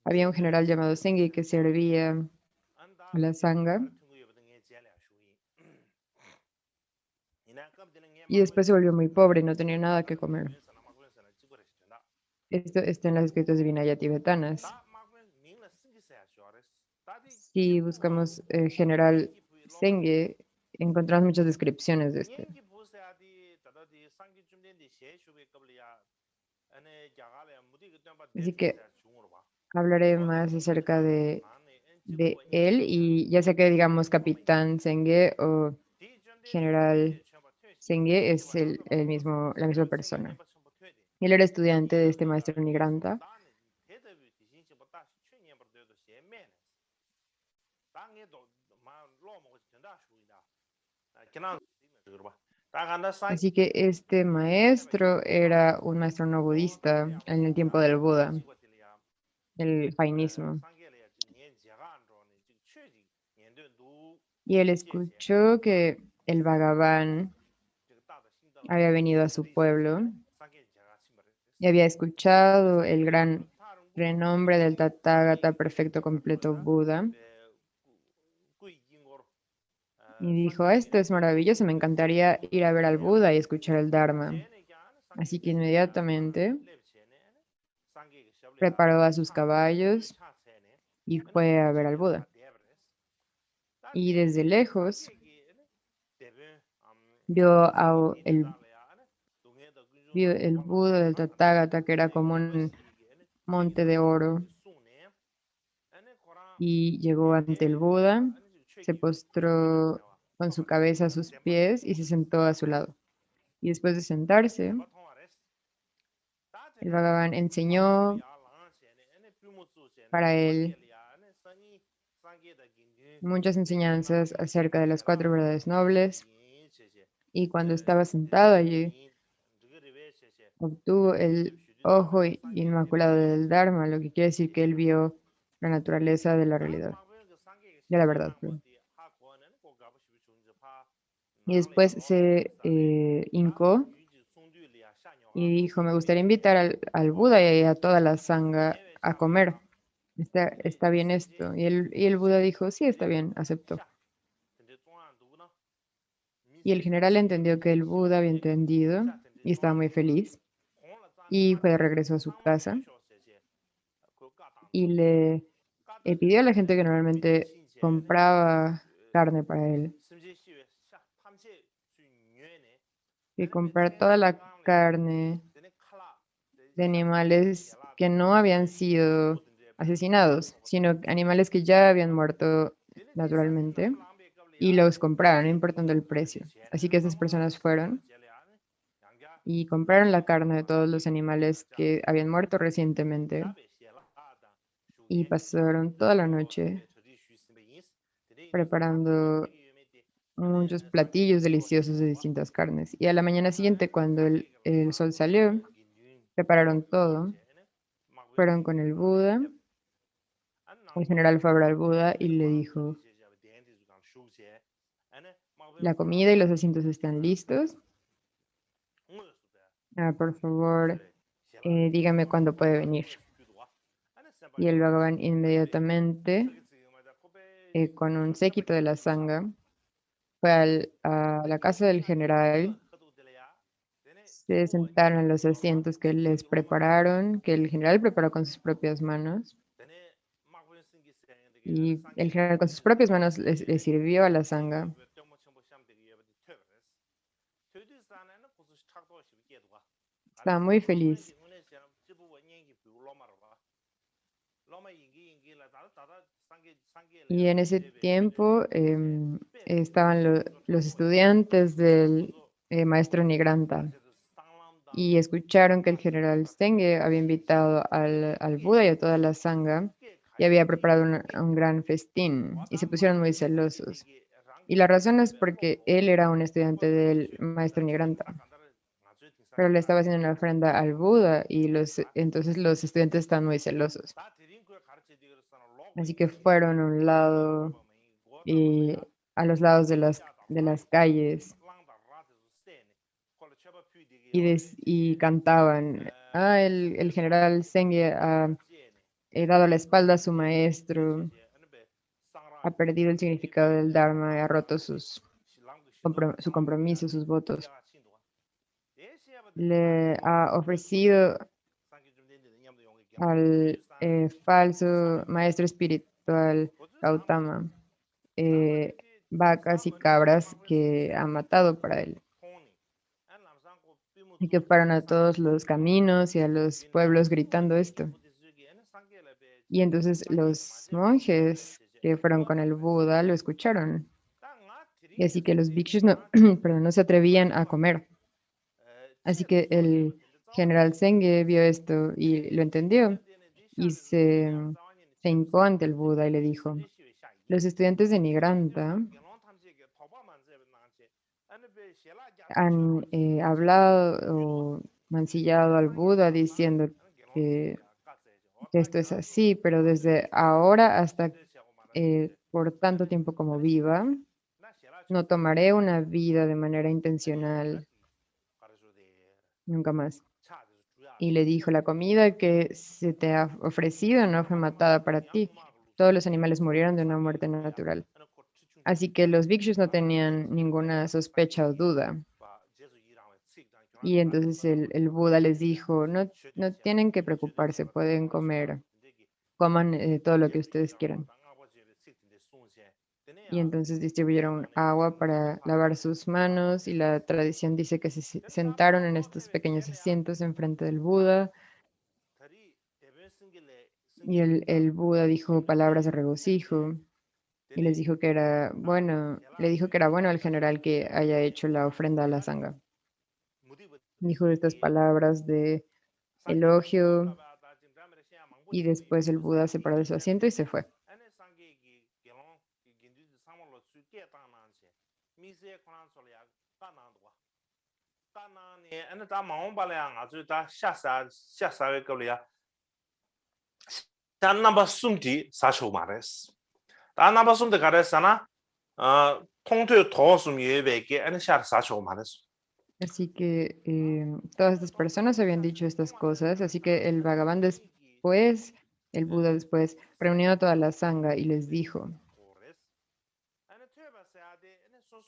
había un general llamado Senge que servía a la Sangha y después se volvió muy pobre y no tenía nada que comer. Esto está en las escritos de Vinaya tibetanas. Si buscamos general Senge, encontramos muchas descripciones de este. Así que hablaré más acerca de él y ya sea que digamos capitán Senge o general Senge es la misma persona. Él era estudiante de este maestro Nigranta así que este maestro era un maestro no budista en el tiempo del Buda, el jainismo. Y él escuchó que el Bhagavan había venido a su pueblo y había escuchado el gran renombre del Tathagata perfecto completo Buda. Y dijo, esto es maravilloso, me encantaría ir a ver al Buda y escuchar el Dharma. Así que inmediatamente preparó a sus caballos y fue a ver al Buda. Y desde lejos vio, vio el Buda del Tathagata, que era como un monte de oro, y llegó ante el Buda, se postró con su cabeza a sus pies y se sentó a su lado. Y después de sentarse, el Bhagavan enseñó para él muchas enseñanzas acerca de las cuatro verdades nobles y cuando estaba sentado allí obtuvo el ojo inmaculado del Dharma, lo que quiere decir que él vio la naturaleza de la realidad, de la verdad. Perdón. Y después se hincó y dijo, me gustaría invitar al Buda y a toda la sangha a comer. Está bien esto. Y el Buda dijo, sí, está bien, aceptó. Y el general entendió que el Buda había entendido y estaba muy feliz. Y fue de regreso a su casa y le pidió a la gente que normalmente compraba carne para él que comprar toda la carne de animales que no habían sido asesinados, sino animales que ya habían muerto naturalmente y los compraron, no importando el precio. Así que esas personas fueron y compraron la carne de todos los animales que habían muerto recientemente y pasaron toda la noche preparando muchos platillos deliciosos de distintas carnes. Y a la mañana siguiente, cuando el sol salió, prepararon todo, fueron con el Buda. El general fue a ver al Buda y le dijo, la comida y los asientos están listos. Por favor, dígame cuándo puede venir. Y el Bhagavan inmediatamente, con un séquito de la sangha, fue a la casa del general. Se sentaron en los asientos que que el general preparó con sus propias manos. Y el general con sus propias manos le sirvió a la sangha. Estaba muy feliz. Y en ese tiempo estaban los estudiantes del maestro Nigranta y escucharon que el general Senge había invitado al Buda y a toda la sangha y había preparado un gran festín y se pusieron muy celosos. Y la razón es porque él era un estudiante del maestro Nigranta, pero le estaba haciendo una ofrenda al Buda y entonces los estudiantes están muy celosos. Así que fueron a un lado y a los lados de las calles y cantaban, el general Senge ha dado la espalda a su maestro, ha perdido el significado del Dharma, ha roto su compromiso, sus votos, le ha ofrecido al falso maestro espiritual Gautama eh, vacas y cabras que ha matado para él. Y que fueron a todos los caminos y a los pueblos gritando esto. Y entonces los monjes que fueron con el Buda lo escucharon. Y así que los bhikshus no, perdón, no se atrevían a comer. Así que el general Senge vio esto y lo entendió y se hincó ante el Buda y le dijo, los estudiantes de Nigranta han hablado o mancillado al Buda diciendo que esto es así, pero desde ahora hasta por tanto tiempo como viva, no tomaré una vida de manera intencional, nunca más. Y le dijo, la comida que se te ha ofrecido no fue matada para ti. Todos los animales murieron de una muerte natural. Así que los bhikshus no tenían ninguna sospecha o duda. Y entonces el Buda les dijo, no, no tienen que preocuparse, pueden comer, coman todo lo que ustedes quieran. Y entonces distribuyeron agua para lavar sus manos y la tradición dice que sentaron en estos pequeños asientos enfrente del Buda y el Buda dijo palabras de regocijo y les dijo que era bueno, le dijo que era bueno al general que haya hecho la ofrenda a la sangha. Dijo estas palabras de elogio y después el Buda se paró de su asiento y se fue. Así que todas estas personas habían dicho estas cosas, así que el Bhagavan después, el Buda después, reunió a toda la sangha y les dijo,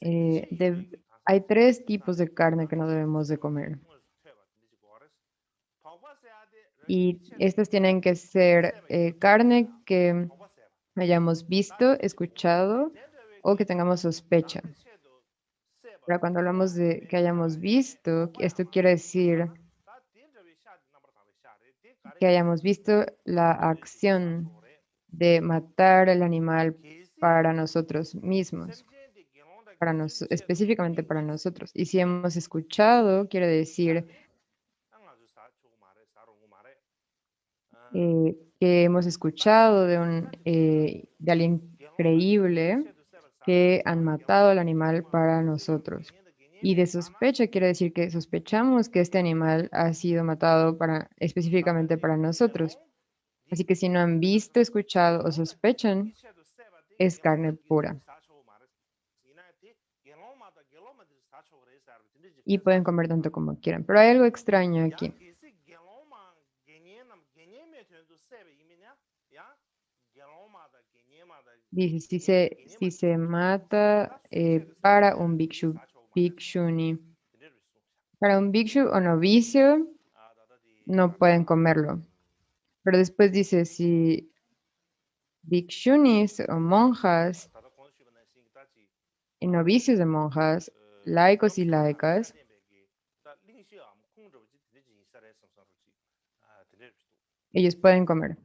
eh, de- hay tres tipos de carne que no debemos de comer. Y estas tienen que ser carne que hayamos visto, escuchado o que tengamos sospecha. Pero cuando hablamos de que hayamos visto, esto quiere decir que hayamos visto la acción de matar el animal para nosotros mismos, específicamente para nosotros. Y si hemos escuchado, quiere decir que hemos escuchado de alguien creíble que han matado al animal para nosotros. Y de sospecha quiere decir que sospechamos que este animal ha sido matado específicamente para nosotros. Así que si no han visto, escuchado o sospechan, es carne pura. Y pueden comer tanto como quieran. Pero hay algo extraño aquí. Dice, si se mata para un bhikshuni, para un bhikshu o novicio, no pueden comerlo. Pero después dice, Bhikshunis o monjas y novicios de monjas, laicos y laicas, ellos pueden comer.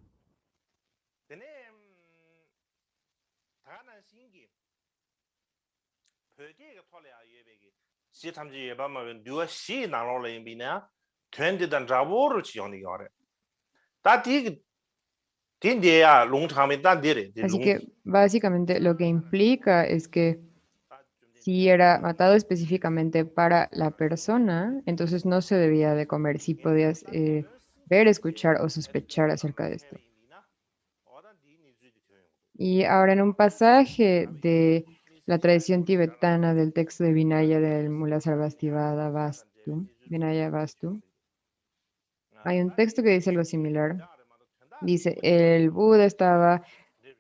Así que básicamente lo que implica es que si era matado específicamente para la persona, entonces no se debía de comer. Si podías ver, escuchar o sospechar acerca de esto. Y ahora en un pasaje de la tradición tibetana del texto de Vinaya del Mula Sarvastivada Vastu, Vinaya Vastu, hay un texto que dice algo similar. Dice, el Buda estaba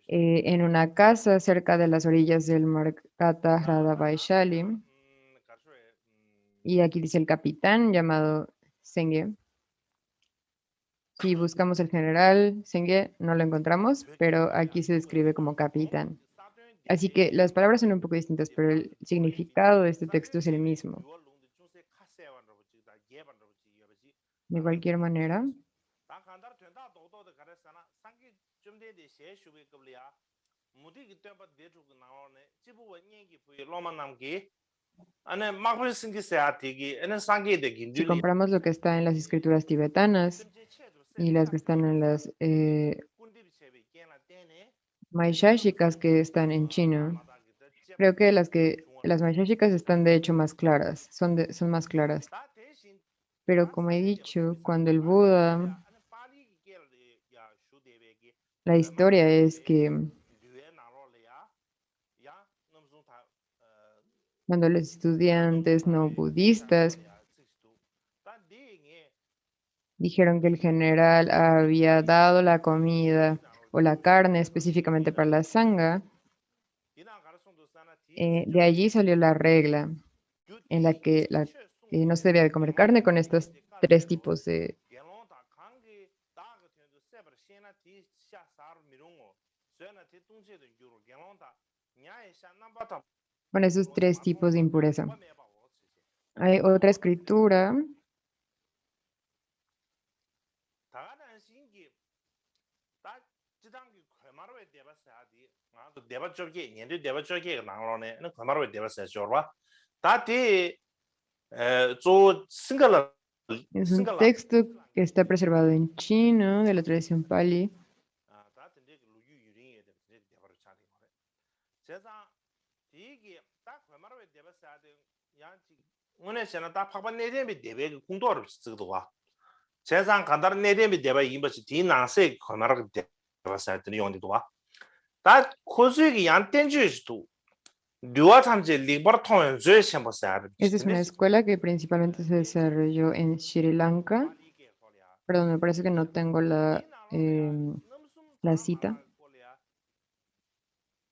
en una casa cerca de las orillas del mar Kata Hrada Vaishali, y aquí dice el capitán llamado Senge. Si buscamos el general Senge, no lo encontramos, pero aquí se describe como capitán. Así que las palabras son un poco distintas, pero el significado de este texto es el mismo. De cualquier manera, si compramos lo que está en las escrituras tibetanas y las que están en las Maishashika que están en chino, creo que las Maishashika están de hecho más claras, son más claras. Pero como he dicho, cuando el Buda, la historia es que cuando los estudiantes no budistas dijeron que el general había dado la comida o la carne específicamente para la sangha, de allí salió la regla en la que no se debía de comer carne con estos tres tipos de... Con esos tres tipos de impureza. Hay otra escritura es un texto que está preservado en chino de la tradición Pali. Esta es una escuela que principalmente se desarrolló en Sri Lanka. Perdón, me parece que no tengo la cita.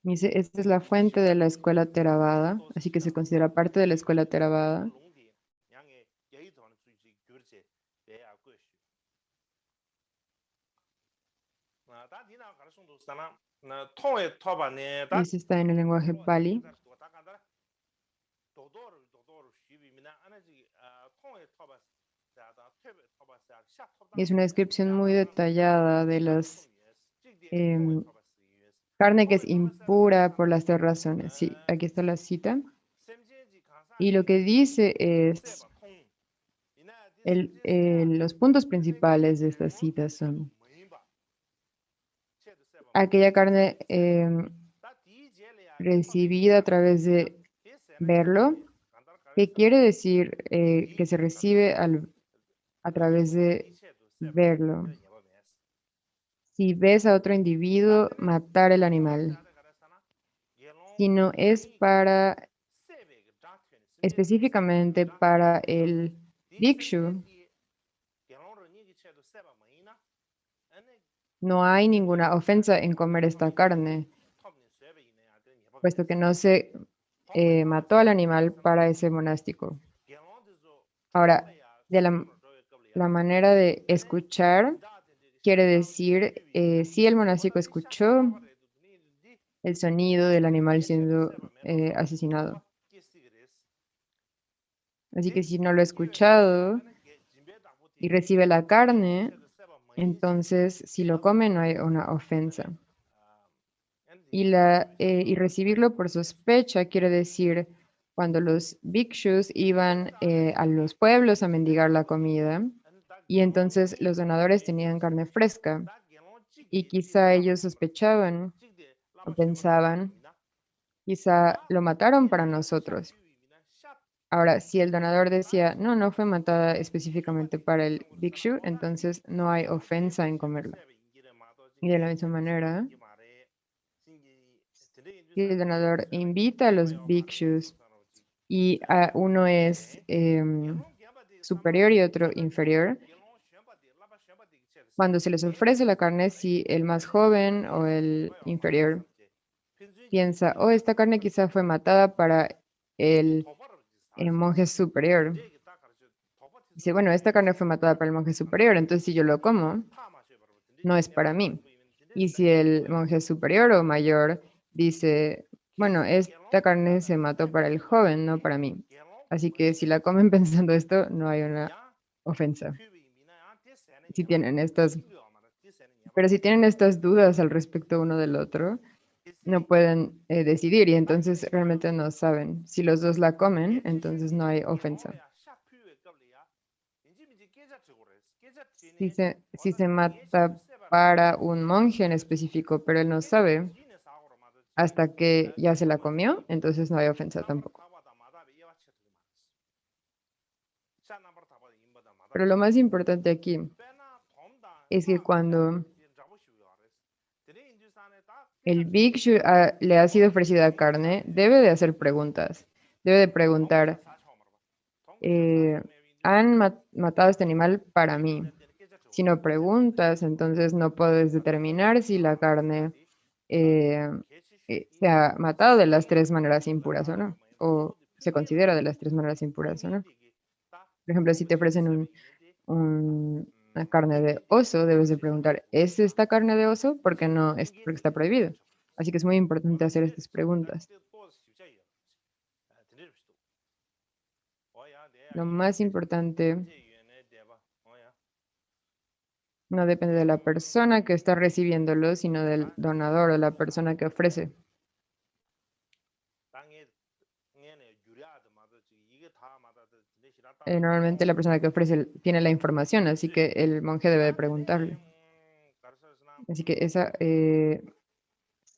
Dice, esta es la fuente de la escuela Theravada, así que se considera parte de la escuela Theravada. Y ese está en el lenguaje Pali. Y es una descripción muy detallada de las carne que es impura por las tres razones. Sí, aquí está la cita. Y lo que dice es, los puntos principales de esta cita son aquella carne recibida a través de verlo, que quiere decir que se recibe a través de verlo. Si ves a otro individuo, matar el animal. Si no es para, específicamente para el Bhikshu, no hay ninguna ofensa en comer esta carne, puesto que no se mató al animal para ese monástico. Ahora, de la manera de escuchar, quiere decir, si el monástico escuchó el sonido del animal siendo asesinado. Así que si no lo ha escuchado y recibe la carne, entonces si lo come no hay una ofensa. Y recibirlo por sospecha quiere decir cuando los bhikshus iban a los pueblos a mendigar la comida y entonces los donadores tenían carne fresca y quizá ellos sospechaban o pensaban, quizá lo mataron para nosotros. Ahora, si el donador decía, no, no fue matada específicamente para el bhikshu, entonces no hay ofensa en comerla. Y de la misma manera, si el donador invita a los bhikshus y uno es superior y otro inferior, cuando se les ofrece la carne, si el más joven o el inferior piensa, oh, esta carne quizá fue matada para el monje superior. Dice, bueno, esta carne fue matada para el monje superior, entonces si yo lo como, no es para mí. Y si el monje superior o mayor dice, bueno, esta carne se mató para el joven, no para mí. Así que si la comen pensando esto, no hay una ofensa. Si tienen pero si tienen estas dudas al respecto uno del otro, no pueden decidir y entonces realmente no saben. Si los dos la comen, entonces no hay ofensa. Si se mata para un monje en específico, pero él no sabe hasta que ya se la comió, entonces no hay ofensa tampoco. Pero lo más importante aquí es que cuando el bhikshu le ha sido ofrecida carne, debe de hacer preguntas. Debe de preguntar, eh, ¿han matado a este animal para mí? Si no preguntas, entonces no puedes determinar si la carne eh, se ha matado de las tres maneras impuras o no, o se considera de las tres maneras impuras o no. Por ejemplo, si te ofrecen una carne de oso, debes de preguntar, ¿es esta carne de oso? Porque no es porque está prohibido. Así que es muy importante hacer estas preguntas. Lo más importante no depende de la persona que está recibiéndolo, sino del donador o la persona que ofrece. Normalmente la persona que ofrece tiene la información, así que el monje debe de preguntarle. Así que esa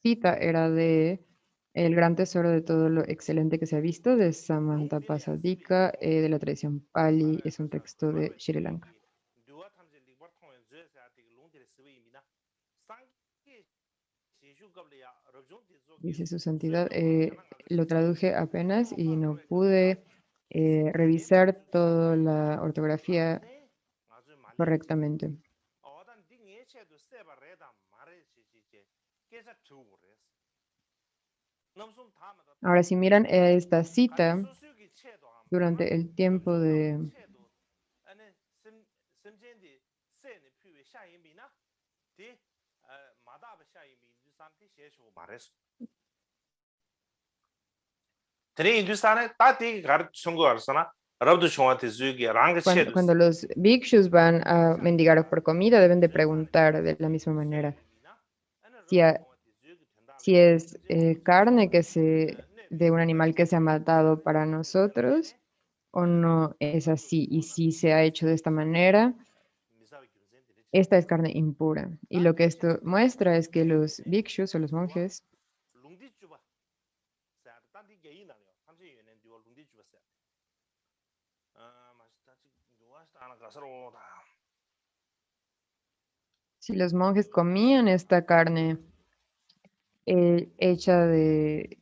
cita era de El gran tesoro de todo lo excelente que se ha visto de Samantapasadika, de la tradición Pali, es un texto de Sri Lanka. Dice su santidad, lo traduje apenas y no pude revisar toda la ortografía correctamente. Ahora, si miran esta cita durante el tiempo de cuando los bhikshus van a mendigar por comida, deben de preguntar de la misma manera si, si es carne de un animal que se ha matado para nosotros o no es así. Y si se ha hecho de esta manera, esta es carne impura. Y lo que esto muestra es que los bhikshus o los monjes si los monjes comían esta carne hecha de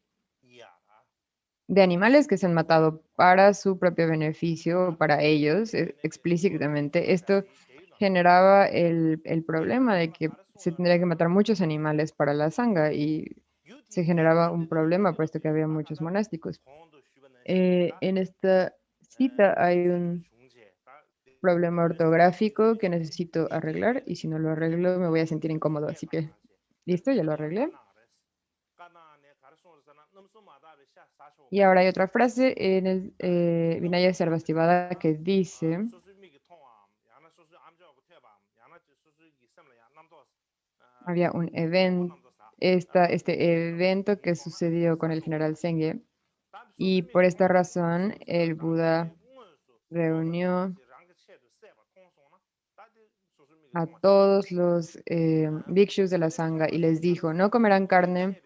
animales que se han matado para su propio beneficio, para ellos explícitamente, esto generaba el problema de que se tendría que matar muchos animales para la sangha y se generaba un problema puesto que había muchos monásticos. En esta cita hay un problema ortográfico que necesito arreglar y si no lo arreglo me voy a sentir incómodo, así que listo, ya lo arreglé. Y ahora hay otra frase en el Vinaya Sarvastivada que dice, había un evento, este evento que sucedió con el general Senge, y por esta razón el Buda reunió a todos los bhikshus de la Sangha y les dijo, no comerán carne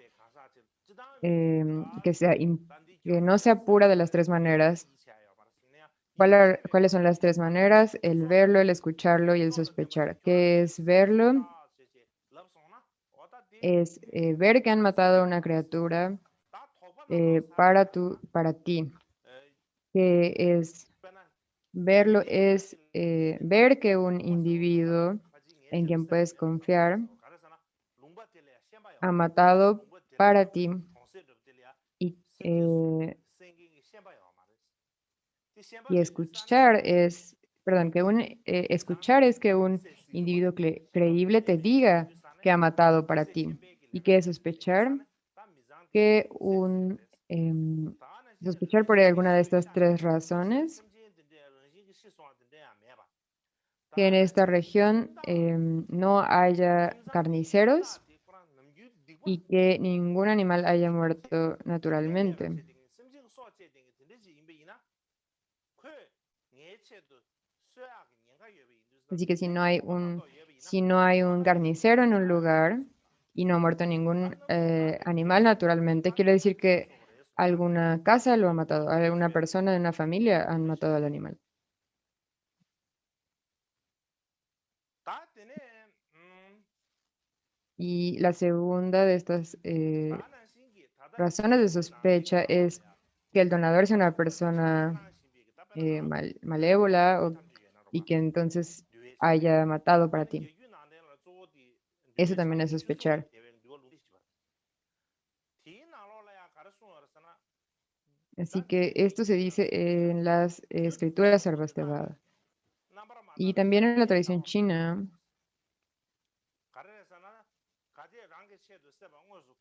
que que no sea pura de las tres maneras. ¿Cuáles son las tres maneras? El verlo, el escucharlo y el sospechar. ¿Qué es verlo? Es ver que han matado a una criatura para ti. ¿Qué es verlo? Es ver que un individuo en quien puedes confiar ha matado para ti y escuchar es, perdón, escuchar es que un individuo creíble te diga que ha matado para ti. ¿Y qué es sospechar? Que sospechar por alguna de estas tres razones que en esta región no haya carniceros y que ningún animal haya muerto naturalmente. Así que si no hay un carnicero en un lugar y no ha muerto ningún animal naturalmente, quiere decir que alguna casa lo ha matado, alguna persona de una familia han matado al animal. Y la segunda de estas razones de sospecha es que el donador sea una persona malévola y que entonces haya matado para ti. Eso también es sospechar. Así que esto se dice en las escrituras sarvastivada. Y también en la tradición china,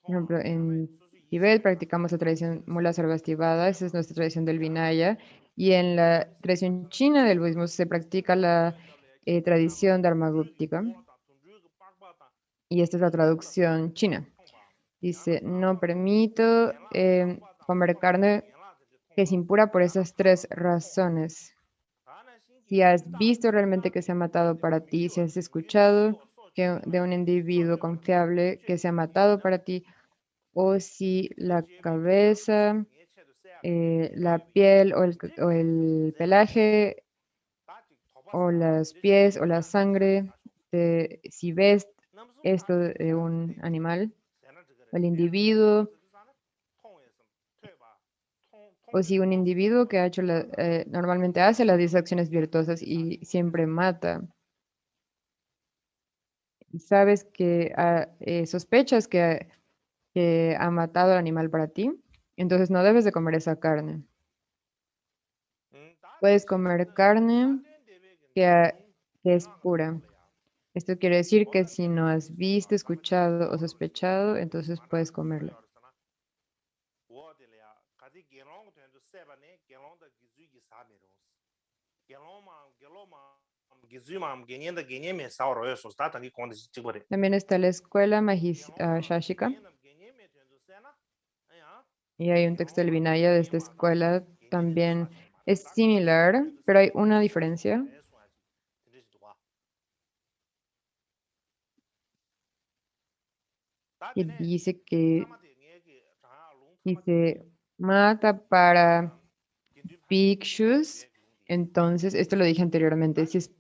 por ejemplo, en Tibet practicamos la tradición Mula Sarvastivada, esa es nuestra tradición del Vinaya, y en la tradición china del budismo se practica la tradición Dharmaguptika, y esta es la traducción china. Dice, no permito comer carne que es impura por esas tres razones. Si has visto realmente que se ha matado para ti, si has escuchado de un individuo confiable que se ha matado para ti, o si la cabeza, la piel o el pelaje, o los pies o la sangre, si ves esto de un animal, o el individuo, o si un individuo que ha hecho normalmente hace las 10 acciones virtuosas y siempre mata, y sabes que sospechas que ha matado al animal para ti, entonces no debes de comer esa carne. Puedes comer carne que es pura. Esto quiere decir que si no has visto, escuchado o sospechado, entonces puedes comerlo. También está la escuela Shashika, y hay un texto del Vinaya de esta escuela. También es similar, pero hay una diferencia. Que dice que si se mata para bhikshus, entonces, esto lo dije anteriormente, si es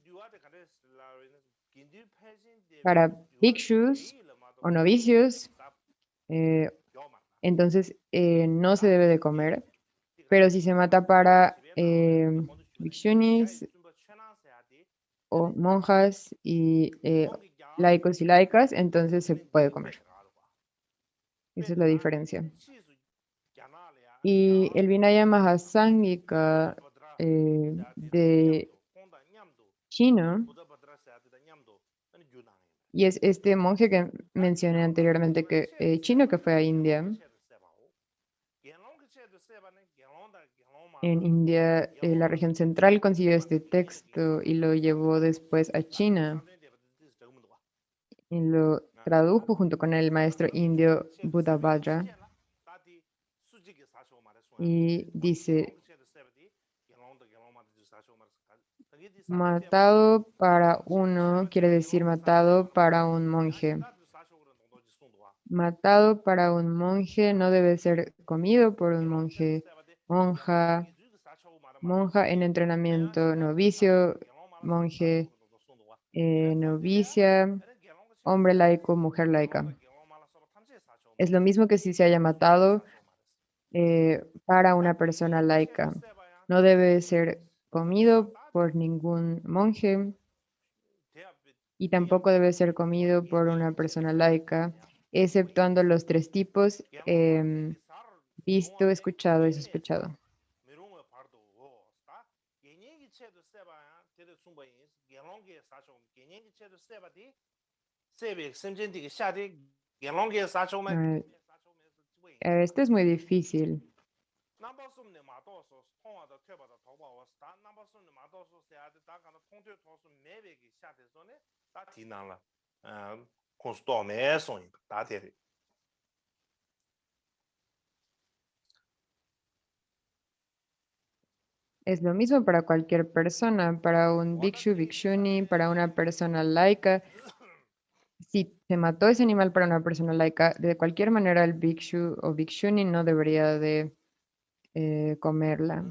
para bhikshus o novicios, eh, entonces no se debe de comer, pero si se mata para bhikshunis o monjas y laicos y laicas, entonces se puede comer. Esa es la diferencia. Y el Vinaya Mahasángika de chino, y es este monje que mencioné anteriormente, que chino que fue a India, En India, la región central consiguió este texto y lo llevó después a China y lo tradujo junto con el maestro indio Buddhabhadra y dice, matado para uno quiere decir matado para un monje. Matado para un monje no debe ser comido por un monje, monja, monja en entrenamiento, novicio, monje, novicia, hombre laico, mujer laica. Es lo mismo que si se haya matado para una persona laica. No debe ser comido por ningún monje y tampoco debe ser comido por una persona laica, exceptuando los tres tipos, visto, escuchado y sospechado. Ah, esto es muy difícil. Es lo mismo para cualquier persona, para un bhikshu, bhikshuni, para una persona laica. Si se mató ese animal para una persona laica, de cualquier manera el bhikshu o bhikshuni no debería de comerla.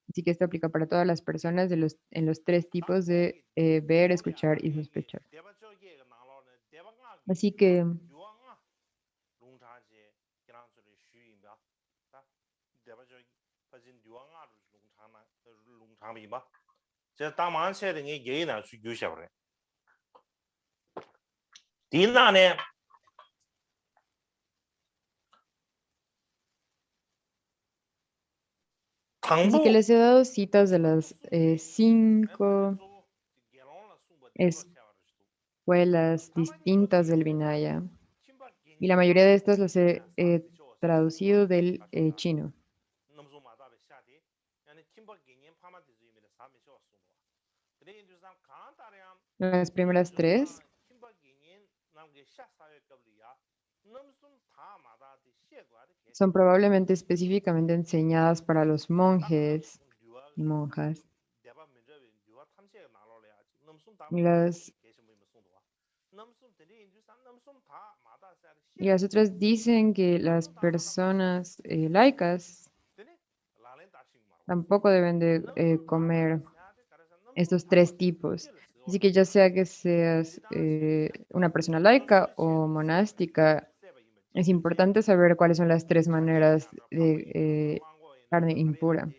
Así que esto aplica para todas las personas en los tres tipos de ver, escuchar y sospechar. Así que Así que les he dado citas de las 5 escuelas distintas del Vinaya y la mayoría de estas las he traducido del chino. Las primeras tres son probablemente específicamente enseñadas para los monjes y monjas. Las, y las otras dicen que las personas laicas tampoco deben de comer estos tres tipos. Así que ya sea que seas una persona laica o monástica, es importante saber cuáles son las tres maneras de carne impura.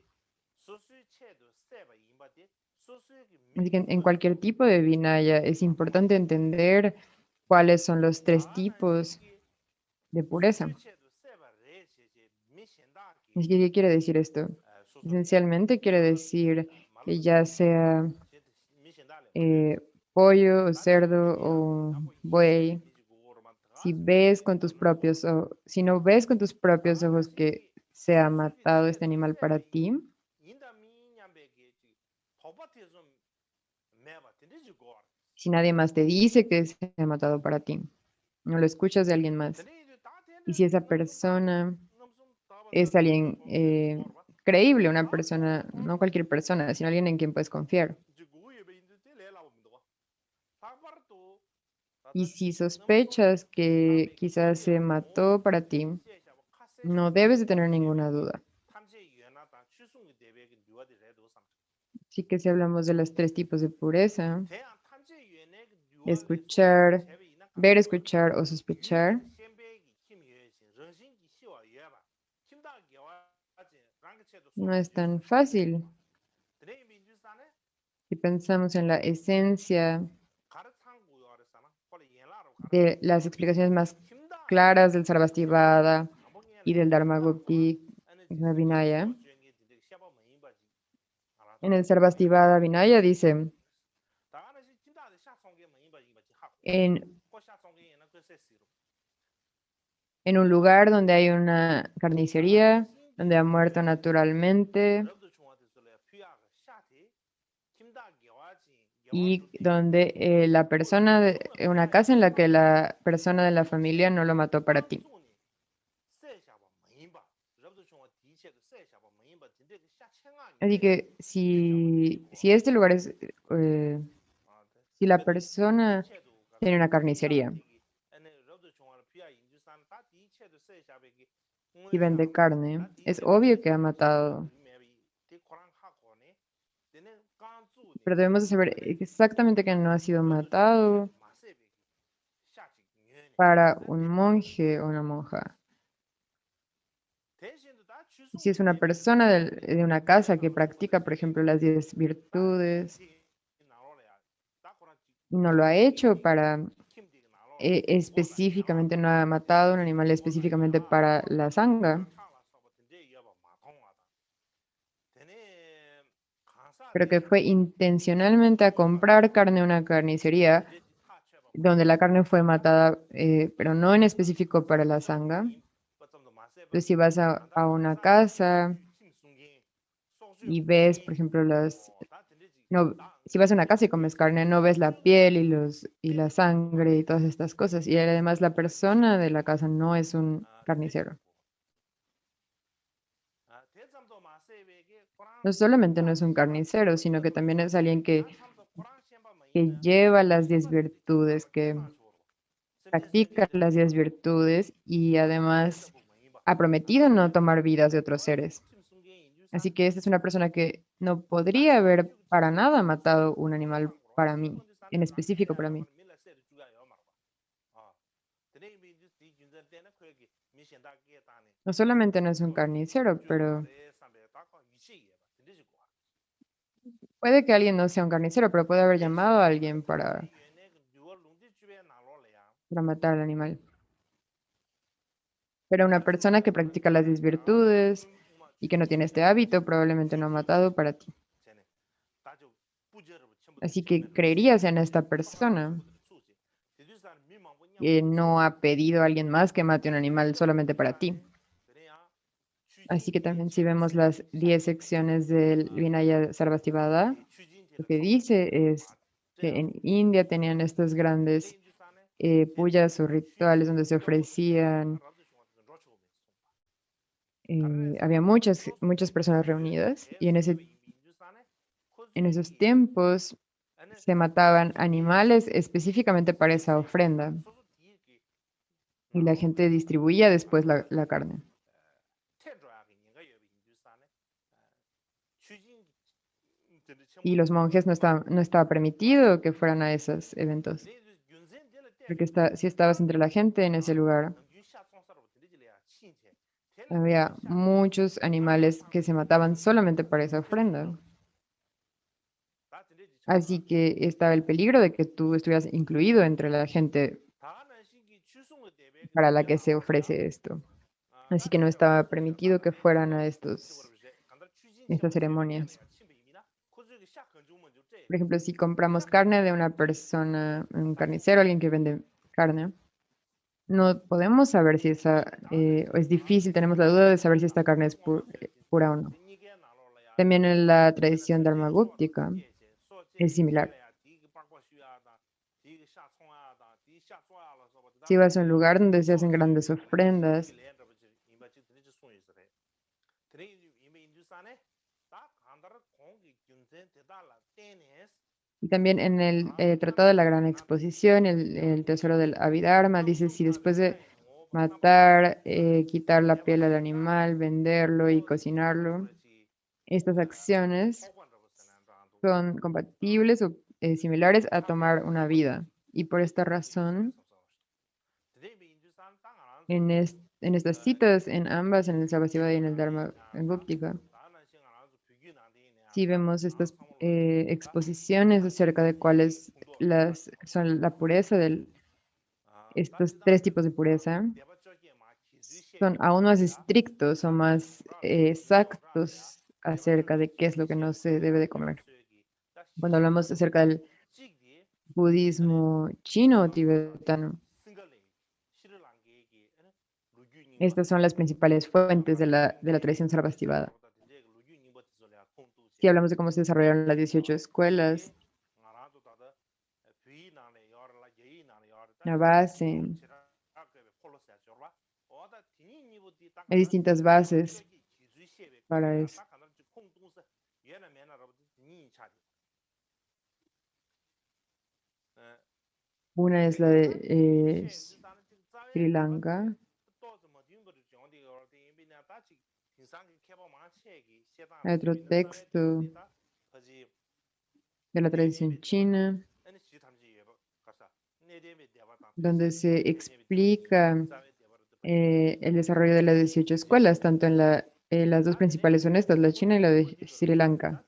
Así que en cualquier tipo de vinaya es importante entender cuáles son los tres tipos de pureza. Así que, ¿qué quiere decir esto? Esencialmente quiere decir que ya sea eh, pollo, o cerdo o buey, si no ves con tus propios ojos que se ha matado este animal para ti, si nadie más te dice que se ha matado para ti, no lo escuchas de alguien más, y si esa persona es alguien creíble, una persona, no cualquier persona, sino alguien en quien puedes confiar. Y si sospechas que quizás se mató para ti, no debes de tener ninguna duda. Así que si hablamos de los tres tipos de pureza, escuchar, ver, escuchar o sospechar, no es tan fácil. Si pensamos en la esencia de las explicaciones más claras del Sarvastivada y del Dharmagupti Vinaya, en el Sarvastivada Vinaya dice, en, en un lugar donde hay una carnicería, donde ha muerto naturalmente y donde la persona, una casa en la que la persona de la familia no lo mató para ti. Así que si este lugar es, si la persona tiene una carnicería y vende carne, es obvio que ha matado, pero debemos de saber exactamente que no ha sido matado para un monje o una monja. Si es una persona de una casa que practica, por ejemplo, las 10 virtudes, no lo ha hecho para específicamente, no ha matado un animal específicamente para la sanga, pero que fue intencionalmente a comprar carne a una carnicería donde la carne fue matada, pero no en específico para la sanga. Entonces, si vas a una casa y ves, por ejemplo, no, si vas a una casa y comes carne, no ves la piel y la sangre y todas estas cosas. Y además la persona de la casa no es un carnicero. No solamente no es un carnicero, sino que también es alguien que lleva las 10 virtudes, que practica las 10 virtudes y además ha prometido no tomar vidas de otros seres. Así que esta es una persona que no podría haber para nada matado un animal para mí, en específico para mí. No solamente no es un carnicero, pero puede que alguien no sea un carnicero, pero puede haber llamado a alguien para matar al animal. Pero una persona que practica las 10 virtudes y que no tiene este hábito probablemente no ha matado para ti. Así que creerías en esta persona que no ha pedido a alguien más que mate un animal solamente para ti. Así que también si vemos las 10 secciones del Vinaya Sarvastivada, lo que dice es que en India tenían estos grandes puyas o rituales donde se ofrecían, había muchas personas reunidas y en esos tiempos se mataban animales específicamente para esa ofrenda y la gente distribuía después la carne. Y los monjes no estaba permitido que fueran a esos eventos, porque si estabas entre la gente en ese lugar, había muchos animales que se mataban solamente para esa ofrenda. Así que estaba el peligro de que tú estuvieras incluido entre la gente para la que se ofrece esto. Así que no estaba permitido que fueran a estas ceremonias. Por ejemplo, si compramos carne de una persona, un carnicero, alguien que vende carne, no podemos saber si es difícil, tenemos la duda de saber si esta carne es pura o no. También en la tradición dharmagúptica es similar. Si vas a un lugar donde se hacen grandes ofrendas, y también en el Tratado de la Gran Exposición, el Tesoro del Abhidharma, dice si después de matar, quitar la piel al animal, venderlo y cocinarlo, estas acciones son compatibles o similares a tomar una vida. Y por esta razón, en estas citas, en ambas, en el Sarvastivada y en el Dharma en Guptika, sí vemos estas exposiciones acerca de cuáles son la pureza de estos tres tipos de pureza. Son aún más estrictos o más exactos acerca de qué es lo que no se debe de comer. Cuando hablamos acerca del budismo chino o tibetano, Estas son las principales fuentes de la tradición sarvastivada. Si hablamos de cómo se desarrollaron las 18 escuelas, la base, hay distintas bases para eso. Una es la de Sri Lanka, hay otro texto de la tradición china, donde se explica el desarrollo de las 18 escuelas, tanto en las dos principales son estas, la China y la de Sri Lanka.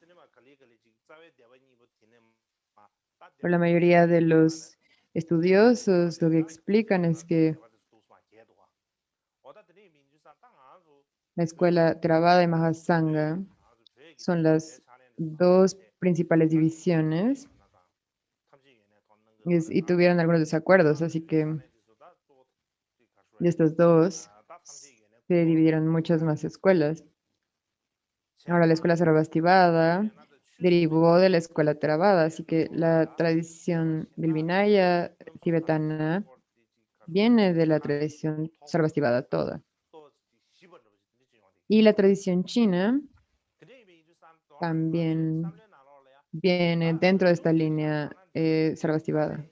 Pero la mayoría de los estudiosos lo que explican es que la escuela Theravada y Mahasanga son las dos principales divisiones y tuvieron algunos desacuerdos, así que de estas dos se dividieron muchas más escuelas. Ahora la escuela Sarvastivada derivó de la escuela Theravada, así que la tradición del Vinaya tibetana viene de la tradición Sarvastivada toda. Y la tradición china también viene dentro de esta línea Sarvastivada.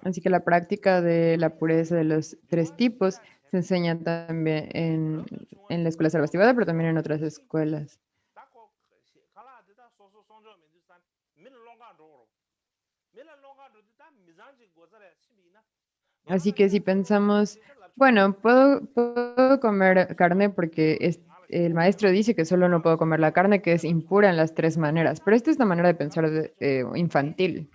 Así que la práctica de la pureza de los tres tipos se enseña también en la escuela Sarvastivada, pero también en otras escuelas. Así que si pensamos, bueno, puedo comer carne porque el maestro dice que solo no puedo comer la carne que es impura en las tres maneras, pero esta es la manera de pensar infantil.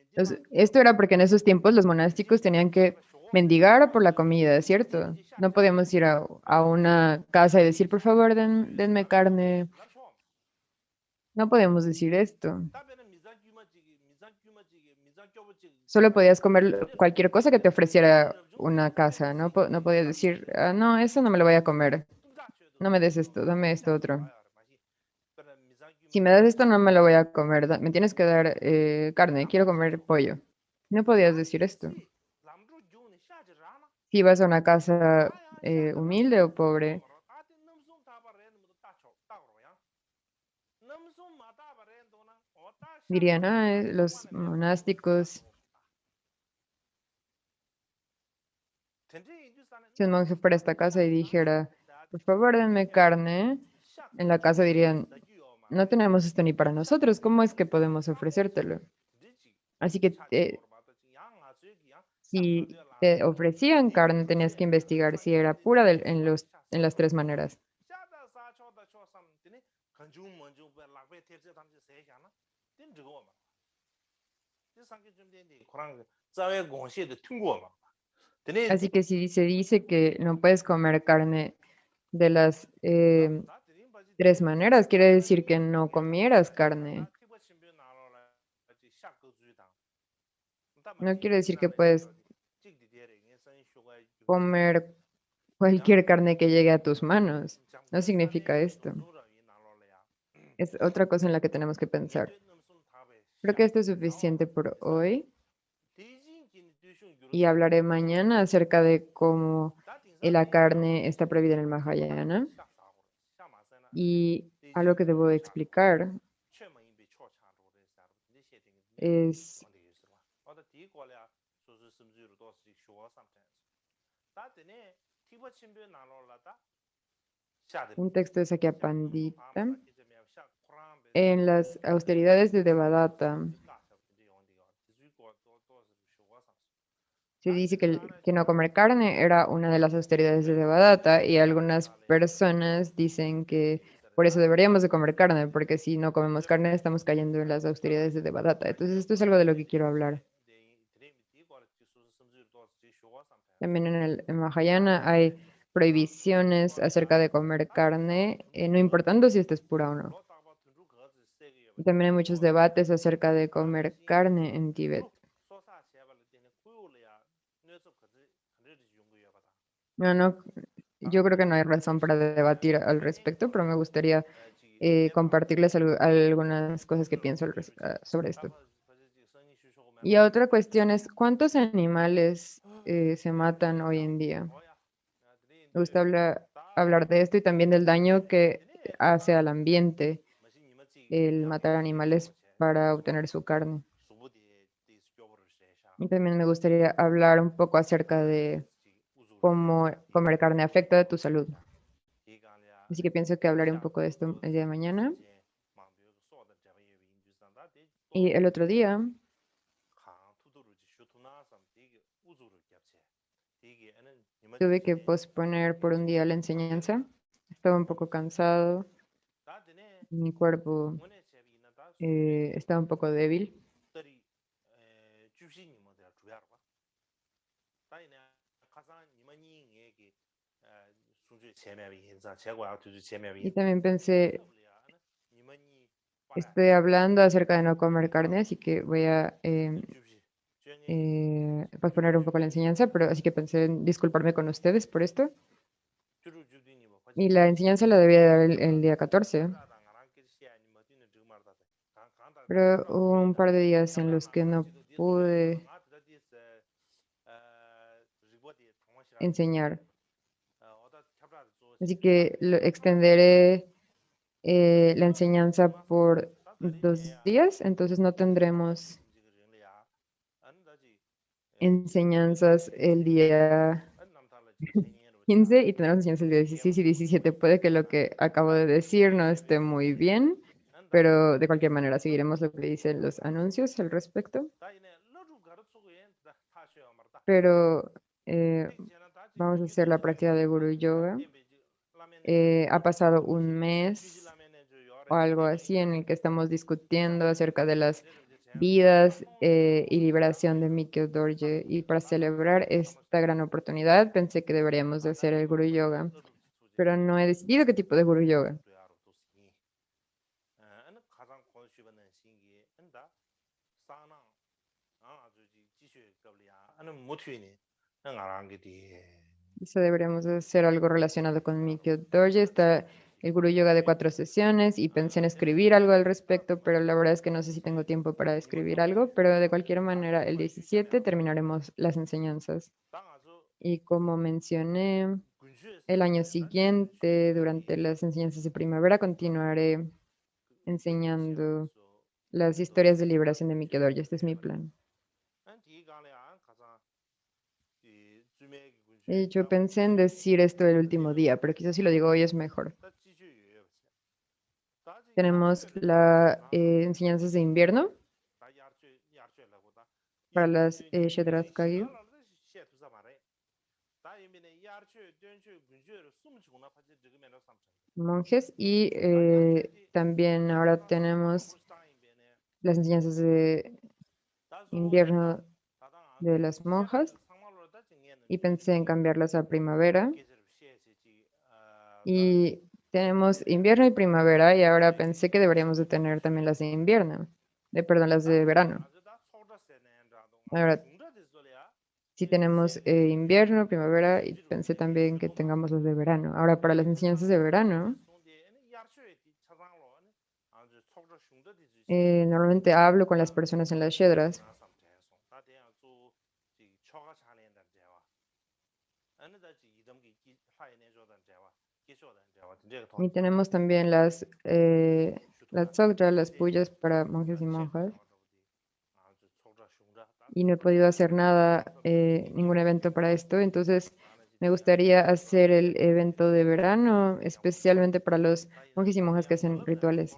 Entonces, esto era porque en esos tiempos los monásticos tenían que mendigar por la comida, ¿cierto? No podíamos ir a una casa y decir, por favor, denme carne. No podemos decir esto. Solo podías comer cualquier cosa que te ofreciera una casa. No, no podías decir, "Ah, no, eso no me lo voy a comer. No me des esto, dame esto otro. Si me das esto, no me lo voy a comer. Me tienes que dar carne, quiero comer pollo. No podías decir esto. Si ibas a una casa humilde o pobre, dirían, ah, los monásticos, si un monje fuera a esta casa y dijera, por favor, denme carne, en la casa dirían, no tenemos esto ni para nosotros, ¿cómo es que podemos ofrecértelo? Así que si te ofrecían carne, tenías que investigar si era pura en las tres maneras. Así que si se dice que no puedes comer carne de las tres maneras, quiere decir que no comieras carne. No quiere decir que puedes comer cualquier carne que llegue a tus manos. No significa esto. Es otra cosa en la que tenemos que pensar. Creo que esto es suficiente por hoy y hablaré mañana acerca de cómo la carne está prohibida en el Mahayana. Y algo que debo explicar es un texto de Sakya Pandita. En las austeridades de Devadatta se dice que no comer carne era una de las austeridades de Devadatta y algunas personas dicen que por eso deberíamos de comer carne, porque si no comemos carne estamos cayendo en las austeridades de Devadatta. Entonces esto es algo de lo que quiero hablar. También en el Mahayana hay prohibiciones acerca de comer carne, no importando si esta es pura o no. Y también hay muchos debates acerca de comer carne en Tíbet. No, yo creo que no hay razón para debatir al respecto, pero me gustaría compartirles algunas cosas que pienso sobre esto. Y otra cuestión es, ¿cuántos animales se matan hoy en día? Me gusta hablar de esto y también del daño que hace al ambiente el matar animales para obtener su carne. Y también me gustaría hablar un poco acerca de cómo comer carne afecta a tu salud. Así que pienso que hablaré un poco de esto el día de mañana. Y el otro día tuve que posponer por un día la enseñanza. Estaba un poco cansado, mi cuerpo estaba un poco débil. Y también pensé, estoy hablando acerca de no comer carne, así que voy a posponer un poco la enseñanza, pero así que pensé en disculparme con ustedes por esto. Y la enseñanza la debía dar el día 14, pero hubo un par de días en los que no pude enseñar. Así que extenderé la enseñanza por 2 días, entonces no tendremos enseñanzas el día 15 y tendremos enseñanzas el día 16 y 17. Puede que lo que acabo de decir no esté muy bien, pero de cualquier manera seguiremos lo que dicen los anuncios al respecto. Pero vamos a hacer la práctica de Guru Yoga. Ha pasado un mes o algo así en el que estamos discutiendo acerca de las vidas y liberación de Mikyo Dorje. Y para celebrar esta gran oportunidad, pensé que deberíamos de hacer el Guru Yoga, pero no he decidido qué tipo de Guru Yoga. Quizá deberíamos de hacer algo relacionado con Mikyo Dorje. Está el Guru Yoga de 4 sesiones y pensé en escribir algo al respecto, pero la verdad es que no sé si tengo tiempo para escribir algo, pero de cualquier manera el 17 terminaremos las enseñanzas. Y como mencioné, el año siguiente, durante las enseñanzas de primavera, continuaré enseñando las historias de liberación de Mikyo Dorje. Este es mi plan. Yo pensé en decir esto el último día, pero quizás si lo digo hoy es mejor. Tenemos las enseñanzas de invierno para las Shedras Kagyu monjes y también ahora tenemos las enseñanzas de invierno de las monjas y pensé en cambiarlas a primavera. Y tenemos invierno y primavera y ahora pensé que deberíamos de tener también las de invierno, perdón, las de verano. Ahora sí tenemos invierno, primavera y pensé también que tengamos las de verano. Ahora para las enseñanzas de verano, normalmente hablo con las personas en las shedras y tenemos también las tsogtra, las puyas para monjes y monjas. Y no he podido hacer nada, ningún evento para esto, entonces me gustaría hacer el evento de verano, especialmente para los monjes y monjas que hacen rituales.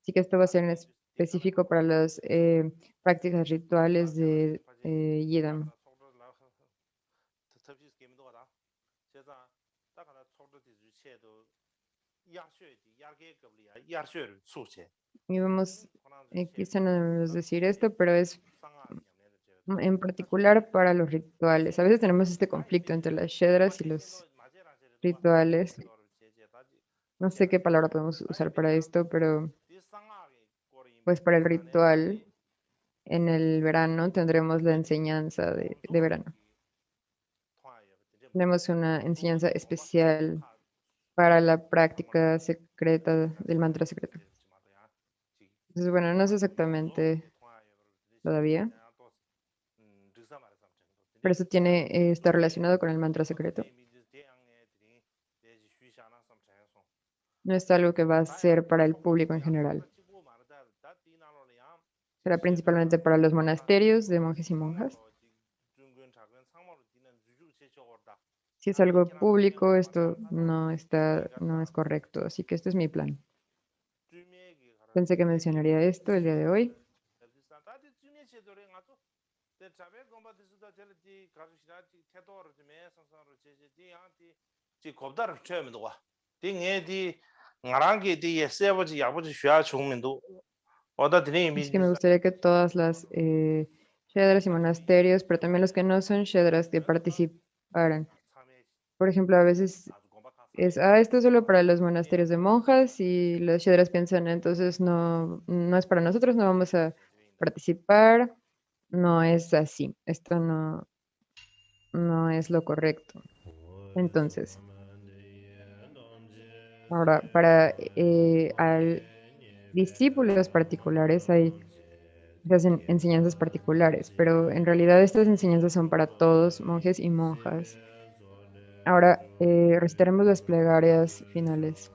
Así que esto va a ser en específico para las prácticas rituales de Yidam. Y vamos, quizá no debemos decir esto, pero es en particular para los rituales. A veces tenemos este conflicto entre las shedras y los rituales. No sé qué palabra podemos usar para esto, pero pues para el ritual en el verano tendremos la enseñanza de verano. Tenemos una enseñanza especial para la práctica secreta del mantra secreto. Entonces, bueno, no sé exactamente todavía, pero eso tiene, está relacionado con el mantra secreto. No es algo que va a ser para el público en general. Será principalmente para los monasterios de monjes y monjas. Si es algo público, esto no está, no es correcto. Así que este es mi plan. Pensé que mencionaría esto el día de hoy. Así que me gustaría que todas las shedras y monasterios, pero también los que no son shedras, que participaran. Por ejemplo, a veces es, esto es solo para los monasterios de monjas y los shedras piensan, entonces no, no es para nosotros, no vamos a participar. No es así. Esto no, no es lo correcto. Entonces, ahora, para discípulos particulares hay esas enseñanzas particulares, pero en realidad estas enseñanzas son para todos, monjes y monjas. Ahora recitaremos las plegarias finales.